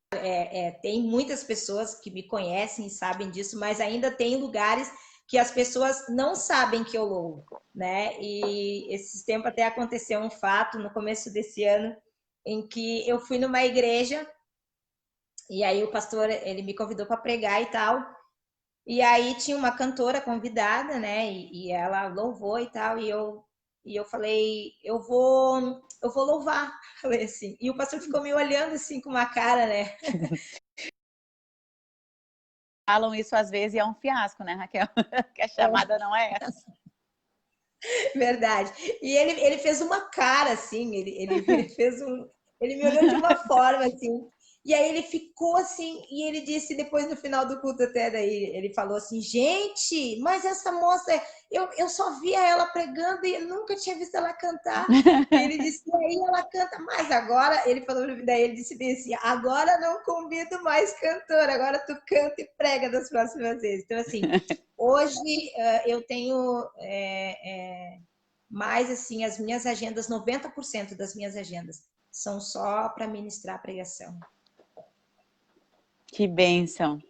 tem muitas pessoas que me conhecem e sabem disso, mas ainda tem lugares que as pessoas não sabem que eu louvo, né? E esse tempo até aconteceu um fato no começo desse ano em que eu fui numa igreja e aí o pastor ele me convidou para pregar e tal. E aí tinha uma cantora convidada, né? E ela louvou e tal. E eu falei, eu vou louvar. Falei assim. E o pastor ficou me olhando assim com uma cara, né? Falam isso às vezes e é um fiasco, né, Raquel? Que a chamada não é essa. Verdade. E ele fez uma cara assim, ele fez um. Ele me olhou de uma forma assim. E aí ele ficou assim, e ele disse depois no final do culto até daí, ele falou assim, gente, mas essa moça, eu só via ela pregando e eu nunca tinha visto ela cantar. E ele disse, e aí ela canta, mas agora, ele falou, daí ele disse assim, agora não convido mais cantor, agora tu canta e prega das próximas vezes. Então assim, hoje eu tenho mais assim, as minhas agendas, 90% das minhas agendas são só para ministrar a pregação. Que bênção.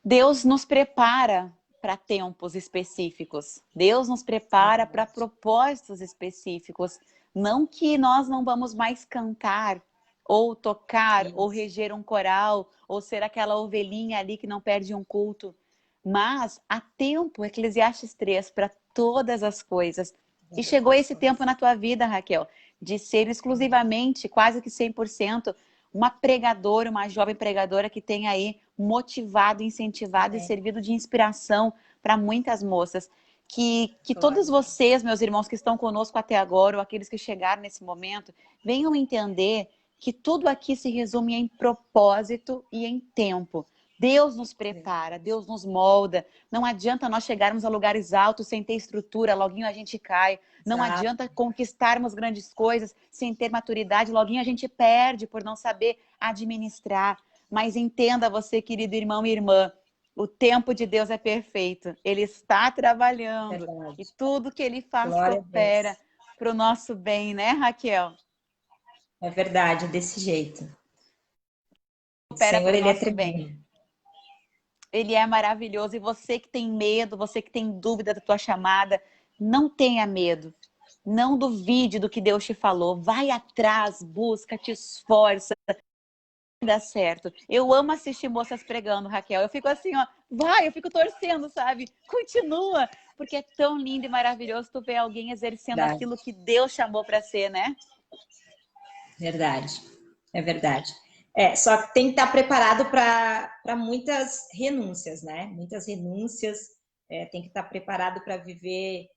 Deus nos prepara para tempos específicos. Deus nos prepara para propósitos específicos. Não que nós não vamos mais cantar, ou tocar, ou reger um coral, ou ser aquela ovelhinha ali que não perde um culto. Mas há tempo, Eclesiastes 3, para todas as coisas. E chegou esse tempo na tua vida, Raquel, de ser exclusivamente, quase que 100%, uma pregadora, uma jovem pregadora que tem aí motivado, incentivado e servido de inspiração para muitas moças. Que todos vocês, meus irmãos que estão conosco até agora, ou aqueles que chegaram nesse momento, venham entender que tudo aqui se resume em propósito e em tempo. Deus nos prepara, Deus nos molda. Não adianta nós chegarmos a lugares altos sem ter estrutura, loguinho a gente cai. Não adianta conquistarmos grandes coisas sem ter maturidade, loguinho a gente perde por não saber administrar. Mas entenda você, querido irmão e irmã, o tempo de Deus é perfeito. Ele está trabalhando e tudo que Ele faz coopera para o nosso bem, né, Raquel? É verdade, desse jeito. O Coopera Senhor, para o Ele é nosso bem. tremendo. Ele é maravilhoso. E você que tem medo, você que tem dúvida da tua chamada, não tenha medo. Não duvide do que Deus te falou. Vai atrás, busca, te esforça. Dá certo. Eu amo assistir moças pregando, Raquel. Eu fico assim, ó, vai, eu fico torcendo, sabe? Continua, porque é tão lindo e maravilhoso tu ver alguém exercendo aquilo que Deus chamou para ser, né? Verdade, é verdade. Só que tem que estar preparado para muitas renúncias, né? Muitas renúncias, tem que estar preparado para viver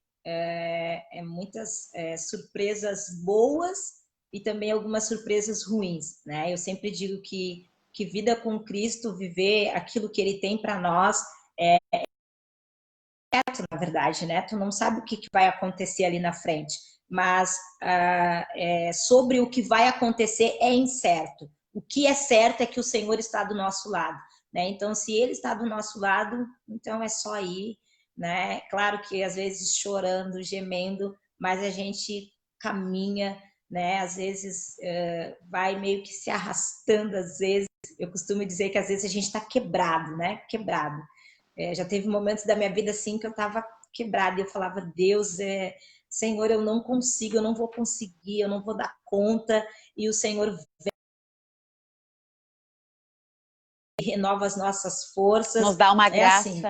muitas surpresas boas e também algumas surpresas ruins, né? Eu sempre digo que vida com Cristo, viver aquilo que Ele tem para nós, na verdade, né? Tu não sabe o que vai acontecer ali na frente, mas sobre o que vai acontecer é incerto. O que é certo é que o Senhor está do nosso lado, né? Então, se Ele está do nosso lado, então é só ir, né? Claro que às vezes chorando, gemendo, mas a gente caminha, né? Às vezes vai meio que se arrastando, às vezes. Eu costumo dizer que às vezes a gente está quebrado, né? Quebrado. Já teve momentos da minha vida assim que eu estava quebrada e eu falava, Deus, Senhor, eu não consigo, eu não vou conseguir, eu não vou dar conta. E o Senhor renova as nossas forças. Nos dá uma graça. Assim,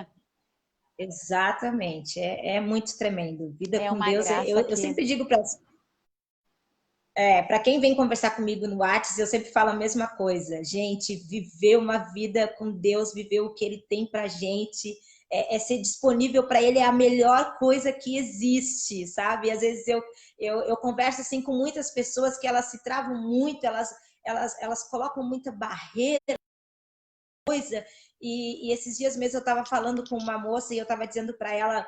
exatamente, é muito tremendo. Vida com Deus, eu sempre digo para quem vem conversar comigo no WhatsApp, eu sempre falo a mesma coisa. Gente, viver uma vida com Deus, viver o que Ele tem pra gente, ser disponível para Ele é a melhor coisa que existe, sabe? E às vezes eu converso assim com muitas pessoas que elas se travam muito, elas colocam muita barreira, coisa. E esses dias mesmo eu estava falando com uma moça e eu estava dizendo para ela,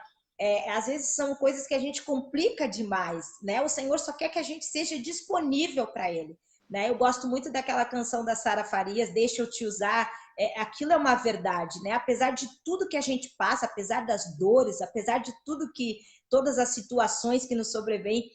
às vezes são coisas que a gente complica demais, né? O Senhor só quer que a gente seja disponível para Ele, né? Eu gosto muito daquela canção da Sara Farias, Deixa Eu Te Usar. Aquilo é uma verdade, né? Apesar de tudo que a gente passa, apesar das dores, apesar de tudo que todas as situações que nos sobrevêm,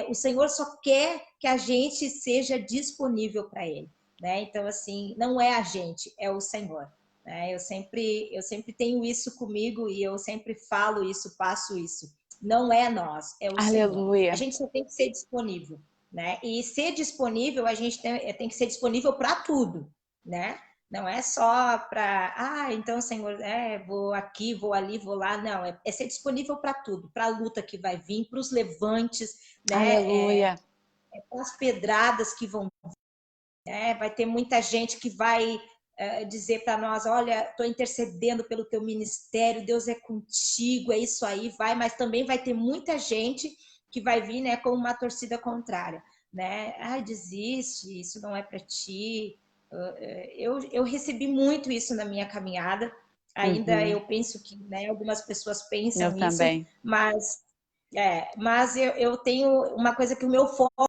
o Senhor só quer que a gente seja disponível para Ele, né? Então, assim, não é a gente, é o Senhor. Né? Eu sempre tenho isso comigo e eu sempre falo isso, passo isso. Não é nós, é o Senhor. A Aleluia. gente só tem que ser disponível, né? E ser disponível, a gente tem que ser disponível para tudo, né? Não é só para, então, Senhor, vou aqui, vou ali, vou lá. Não, é ser disponível para tudo, para a luta que vai vir, para os levantes, né? Aleluia. Para as pedradas que vão vir, né? Vai ter muita gente que vai dizer para nós, olha, estou intercedendo pelo teu ministério, Deus é contigo, é isso aí, vai. Mas também vai ter muita gente que vai vir, né, com uma torcida contrária, né? Desiste, isso não é para ti. Eu recebi muito isso na minha caminhada. Ainda eu penso que, né, algumas pessoas Eu pensam isso, também. mas eu tenho uma coisa que o meu foco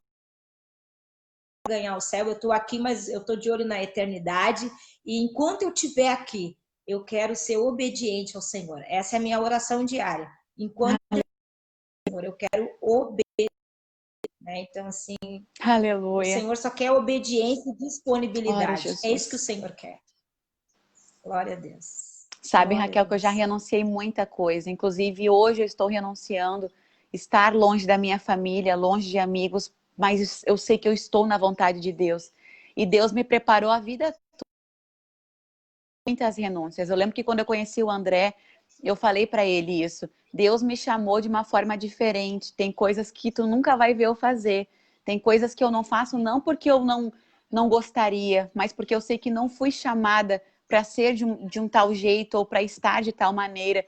é ganhar o céu. Eu estou aqui, mas eu estou de olho na eternidade. E enquanto eu estiver aqui, eu quero ser obediente ao Senhor. Essa é a minha oração diária. Enquanto eu quero obedecer. Né? Então, assim, o Aleluia. Senhor só quer obediência e Glória a disponibilidade. É isso que o Jesus. Senhor quer. Glória a Deus. Sabe, Glória a Raquel, que eu já Deus. renunciei muita coisa. Inclusive, hoje eu estou renunciando estar longe da minha família, longe de amigos, mas eu sei que eu estou na vontade de Deus. E Deus me preparou a vida toda, muitas renúncias. Eu lembro que quando eu conheci o André, eu falei para ele isso. Deus me chamou de uma forma diferente. Tem coisas que tu nunca vai ver eu fazer. Tem coisas que eu não faço não porque eu não gostaria, mas porque eu sei que não fui chamada para ser de um tal jeito ou para estar de tal maneira.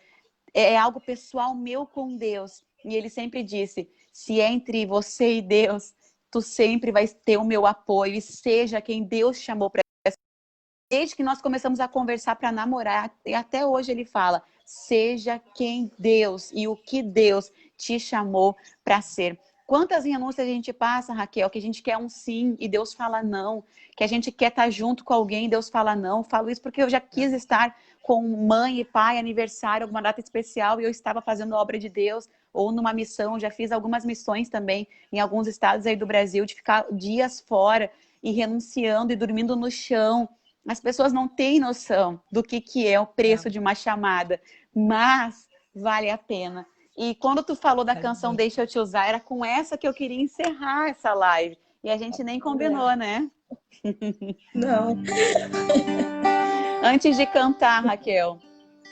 É algo pessoal meu com Deus. E ele sempre disse, se é entre você e Deus, tu sempre vai ter o meu apoio e seja quem Deus chamou para. Desde que nós começamos a conversar para namorar, e até hoje ele fala, seja quem Deus e o que Deus te chamou para ser. Quantas renúncias a gente passa, Raquel, que a gente quer um sim e Deus fala não, que a gente quer estar junto com alguém e Deus fala não. Falo isso porque eu já quis estar com mãe e pai, aniversário, alguma data especial, e eu estava fazendo a obra de Deus, ou numa missão, já fiz algumas missões também em alguns estados aí do Brasil, de ficar dias fora e renunciando e dormindo no chão. As pessoas não têm noção do que é o preço de uma chamada, mas vale a pena. E quando tu falou da canção Deixa Eu Te Usar, era com essa que eu queria encerrar essa live. E a gente nem combinou, né? Não. Antes de cantar, Raquel,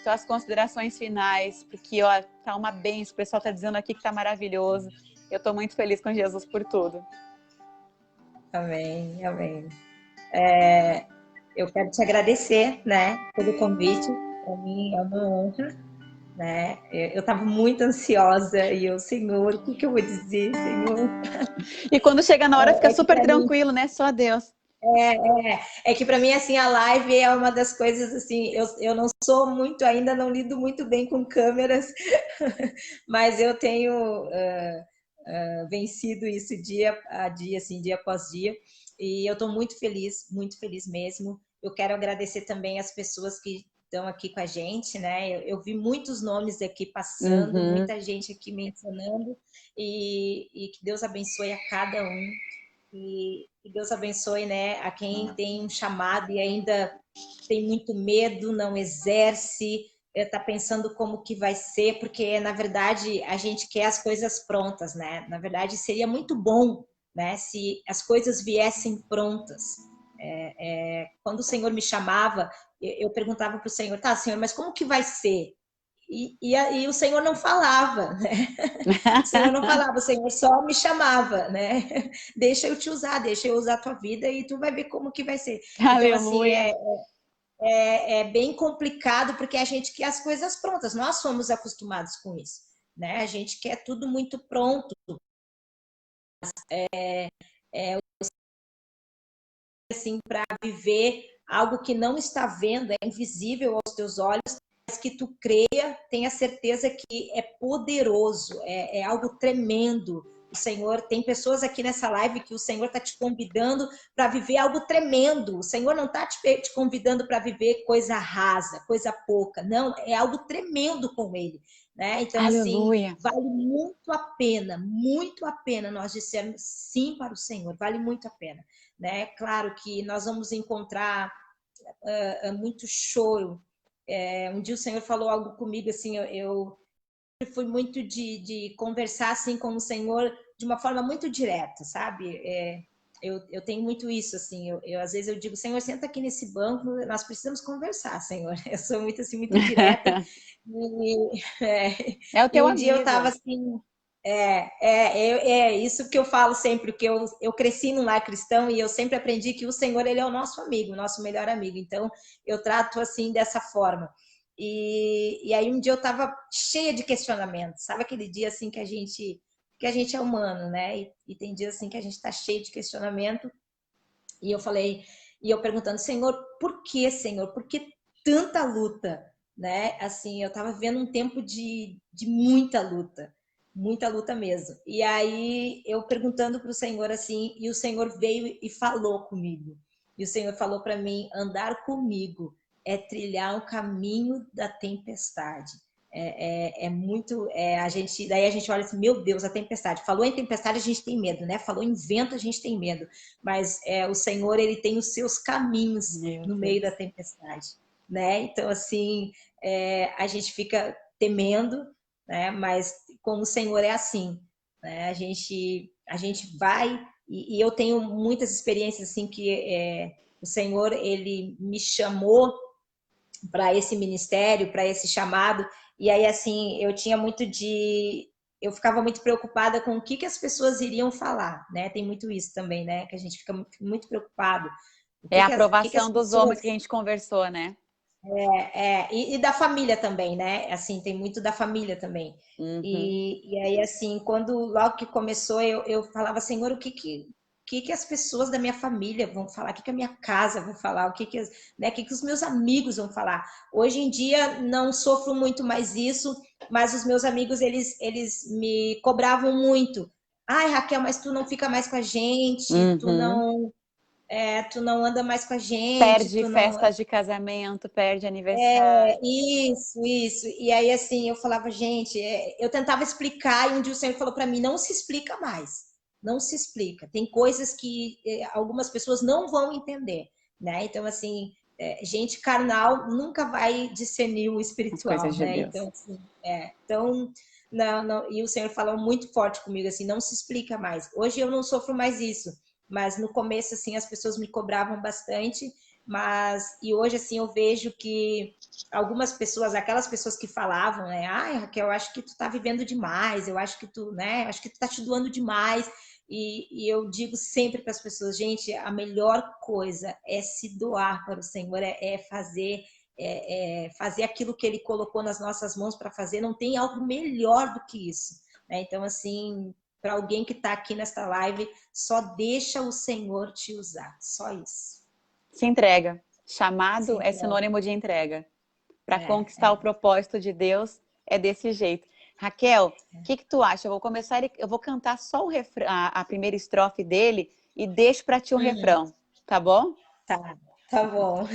tuas considerações finais, porque ó, tá uma benção, o pessoal tá dizendo aqui que tá maravilhoso. Eu tô muito feliz com Jesus por tudo. Amém, amém. Eu quero te agradecer, né, pelo convite. Para mim é uma honra, né? Eu estava muito ansiosa e eu, Senhor, o que eu vou dizer, Senhor? E quando chega na hora fica Que super para mim tranquilo, né? Só Deus. que para mim assim a live é uma das coisas assim. Eu não sou muito ainda, não lido muito bem com câmeras, mas eu tenho vencido isso dia a dia, assim, dia após dia. E eu estou muito feliz mesmo. Eu quero agradecer também as pessoas que estão aqui com a gente, né? Eu vi muitos nomes aqui passando, muita gente aqui mencionando, e que Deus abençoe a cada um. E que Deus abençoe, né, a quem tem um chamado e ainda tem muito medo, não exerce, está pensando como que vai ser, porque na verdade a gente quer as coisas prontas, né? Na verdade seria muito bom, né, se as coisas viessem prontas. Quando o Senhor me chamava, eu perguntava para o Senhor, tá, Senhor, mas como que vai ser? E o Senhor não falava, né? O Senhor não falava, o Senhor só me chamava, né? Deixa eu te usar, deixa eu usar a tua vida e tu vai ver como que vai ser. Então, assim, Aleluia. é bem complicado porque a gente quer as coisas prontas. Nós somos acostumados com isso, né? A gente quer tudo muito pronto. Assim, para viver algo que não está vendo, é invisível aos teus olhos, mas que tu creia, tenha certeza que é poderoso, é algo tremendo. O Senhor, tem pessoas aqui nessa live que o Senhor está te convidando para viver algo tremendo. O Senhor não está te convidando para viver coisa rasa, coisa pouca. Não, é algo tremendo com Ele. né? Então, assim, Aleluia. vale muito a pena nós dissermos sim para o Senhor, vale muito a pena, né? Claro que nós vamos encontrar muito choro. Um dia o Senhor falou algo comigo, assim, eu fui muito de conversar assim com o Senhor de uma forma muito direta, sabe? Eu tenho muito isso, assim, às vezes eu digo, Senhor, senta aqui nesse banco, nós precisamos conversar, Senhor. Eu sou muito assim, muito direta. É o E teu um dia eu estava amigo. assim, é isso que eu falo sempre, que eu cresci num lar cristão e eu sempre aprendi que o Senhor, ele é o nosso amigo, o nosso melhor amigo. Então, eu trato assim, dessa forma. E aí um dia eu estava cheia de questionamentos, sabe aquele dia assim que a gente é humano, né? E tem dias assim que a gente está cheio de questionamento. E eu falei, e eu perguntando, Senhor, por que, Senhor? Por que tanta luta? Né? Assim, eu estava vivendo um tempo de muita luta mesmo. E aí eu perguntando para o Senhor assim, e o Senhor veio e falou comigo. E o Senhor falou para mim, andar comigo é trilhar o caminho da tempestade. Muito. Daí a gente olha assim, meu Deus, a tempestade. Falou em tempestade, a gente tem medo, né? Falou em vento, a gente tem medo. Mas o Senhor, ele tem os seus caminhos no meio da tempestade, né? Então, assim, a gente fica temendo, né? Mas com o Senhor é assim, né? A gente vai e eu tenho muitas experiências assim que o Senhor, ele me chamou para esse ministério, para esse chamado. E aí, assim, eu ficava muito preocupada com o que as pessoas iriam falar, né? Tem muito isso também, né? Que a gente fica muito preocupado. É a O que as aprovação dos pessoas... homens que a gente conversou, né? E da família também, né? Assim, tem muito da família também. Uhum. E aí, assim, logo que começou, eu falava, Senhor, o que as pessoas da minha família vão falar? O que a minha casa vai falar? O que os meus amigos vão falar? Hoje em dia, não sofro muito mais isso, mas os meus amigos, eles me cobravam muito. Ai, Raquel, mas tu não fica mais com a gente, Uhum. tu não anda mais com a gente, Perde tu não... festas de casamento, perde aniversário. Isso. E aí, assim, eu falava, gente, eu tentava explicar e um dia o Senhor falou para mim, não se explica mais. Não se explica. Tem coisas que algumas pessoas não vão entender, né? Então, assim, gente carnal nunca vai discernir o As espiritual, coisas de né? Deus. Então, assim, então, não, e o Senhor falou muito forte comigo, assim, não se explica mais. Hoje eu não sofro mais isso, mas no começo, assim, as pessoas me cobravam bastante, e hoje, assim, eu vejo que algumas pessoas, aquelas pessoas que falavam, né? Ai, Raquel, eu acho que tu tá vivendo demais, eu acho que tu, né? Acho que tu tá te doando demais. E eu digo sempre para as pessoas, gente, a melhor coisa é se doar para o Senhor, fazer aquilo que Ele colocou nas nossas mãos para fazer. Não tem algo melhor do que isso, né? Então, assim, para alguém que está aqui nesta live, só deixa o Senhor te usar, só isso. Se entrega. Chamado Se é entrega. sinônimo de entrega. Para É, conquistar o é. propósito de Deus é desse jeito. Raquel, o que tu acha? Eu vou cantar só a primeira estrofe dele e deixo para ti o refrão, tá bom? Tá bom.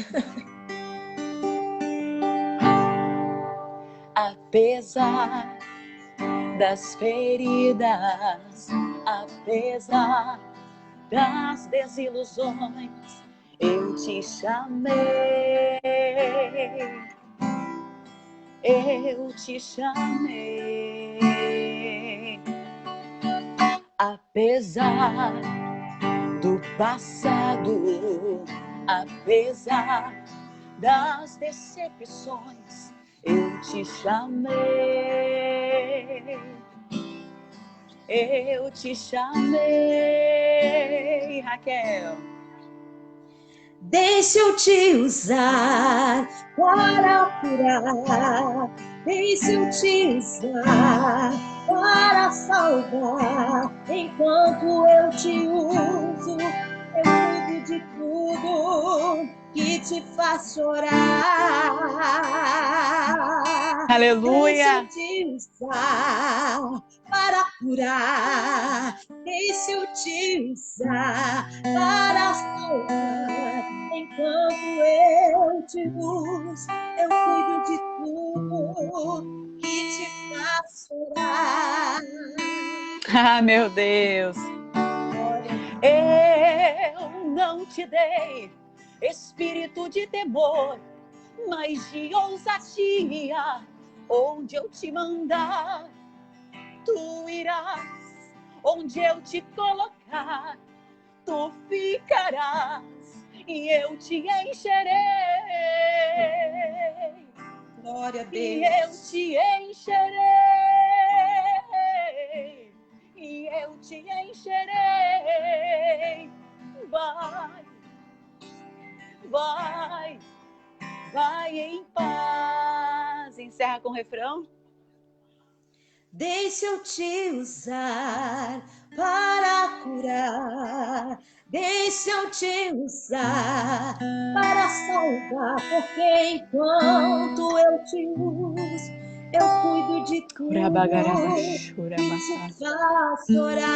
Apesar das feridas, apesar das desilusões, eu te chamei, eu te chamei. Apesar do passado, apesar das decepções, eu te chamei, eu te chamei, Raquel. Deixa eu te usar para curar, deixa eu te usar para salvar. Enquanto eu te uso, eu cuido de tudo que te faz chorar. Deixa eu Aleluia! te usar para curar, deixa eu te usar para salvar. Enquanto eu te uso, eu cuido de tudo que te faz chorar. Ah, meu Deus. Eu não te dei espírito de temor, mas de ousadia. Onde eu te mandar, tu irás. Onde eu te colocar, tu ficarás. E eu te encherei. Glória a E eu Deus. te encherei. E eu te encherei. Vai, vai, vai em paz. Encerra com o refrão. Deixa eu te usar para curar. Deixa eu te usar para salvar. Porque enquanto eu te uso, eu cuido de tudo que te faz orar.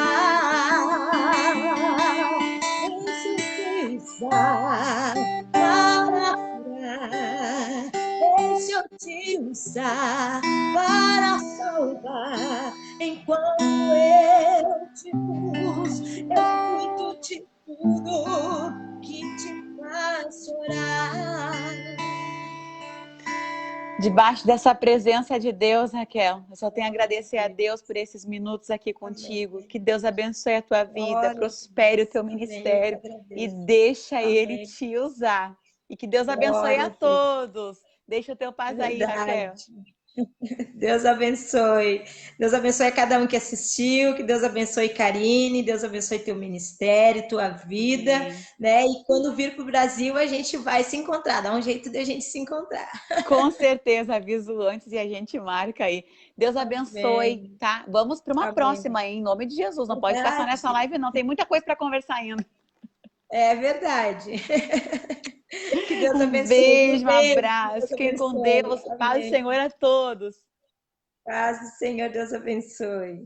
Deixa eu te usar para curar. Deixa eu te usar para salvar. Enquanto eu te uso, eu cuido de tudo que te faz chorar. Debaixo dessa presença de Deus, Raquel, eu só tenho a agradecer a Deus por esses minutos aqui contigo. Amém. Que Deus abençoe a tua vida, Glória prospere o teu Amém, ministério e agradeço. deixa Ele Amém. te usar. E que Deus abençoe Glória a a Deus. todos. Deixa o teu paz aí, Raquel. Verdade. Deus abençoe. Deus abençoe a cada um que assistiu, que Deus abençoe Karine, Deus abençoe teu ministério, tua vida, Amém. né? E quando vir para o Brasil, a gente vai se encontrar, dá um jeito de a gente se encontrar. Com certeza, aviso antes e a gente marca aí. Deus abençoe, Amém. tá? Vamos para uma Amém. próxima, hein? Em nome de Jesus. Não pode ficar só nessa Verdade. live, não. Tem muita coisa para conversar ainda. É verdade. Que Deus Um abençoe. Um beijo, um beijo. abraço. Deus Fiquem com abençoe. Deus. Paz do Amém. Senhor a todos. Paz do Senhor, Deus abençoe.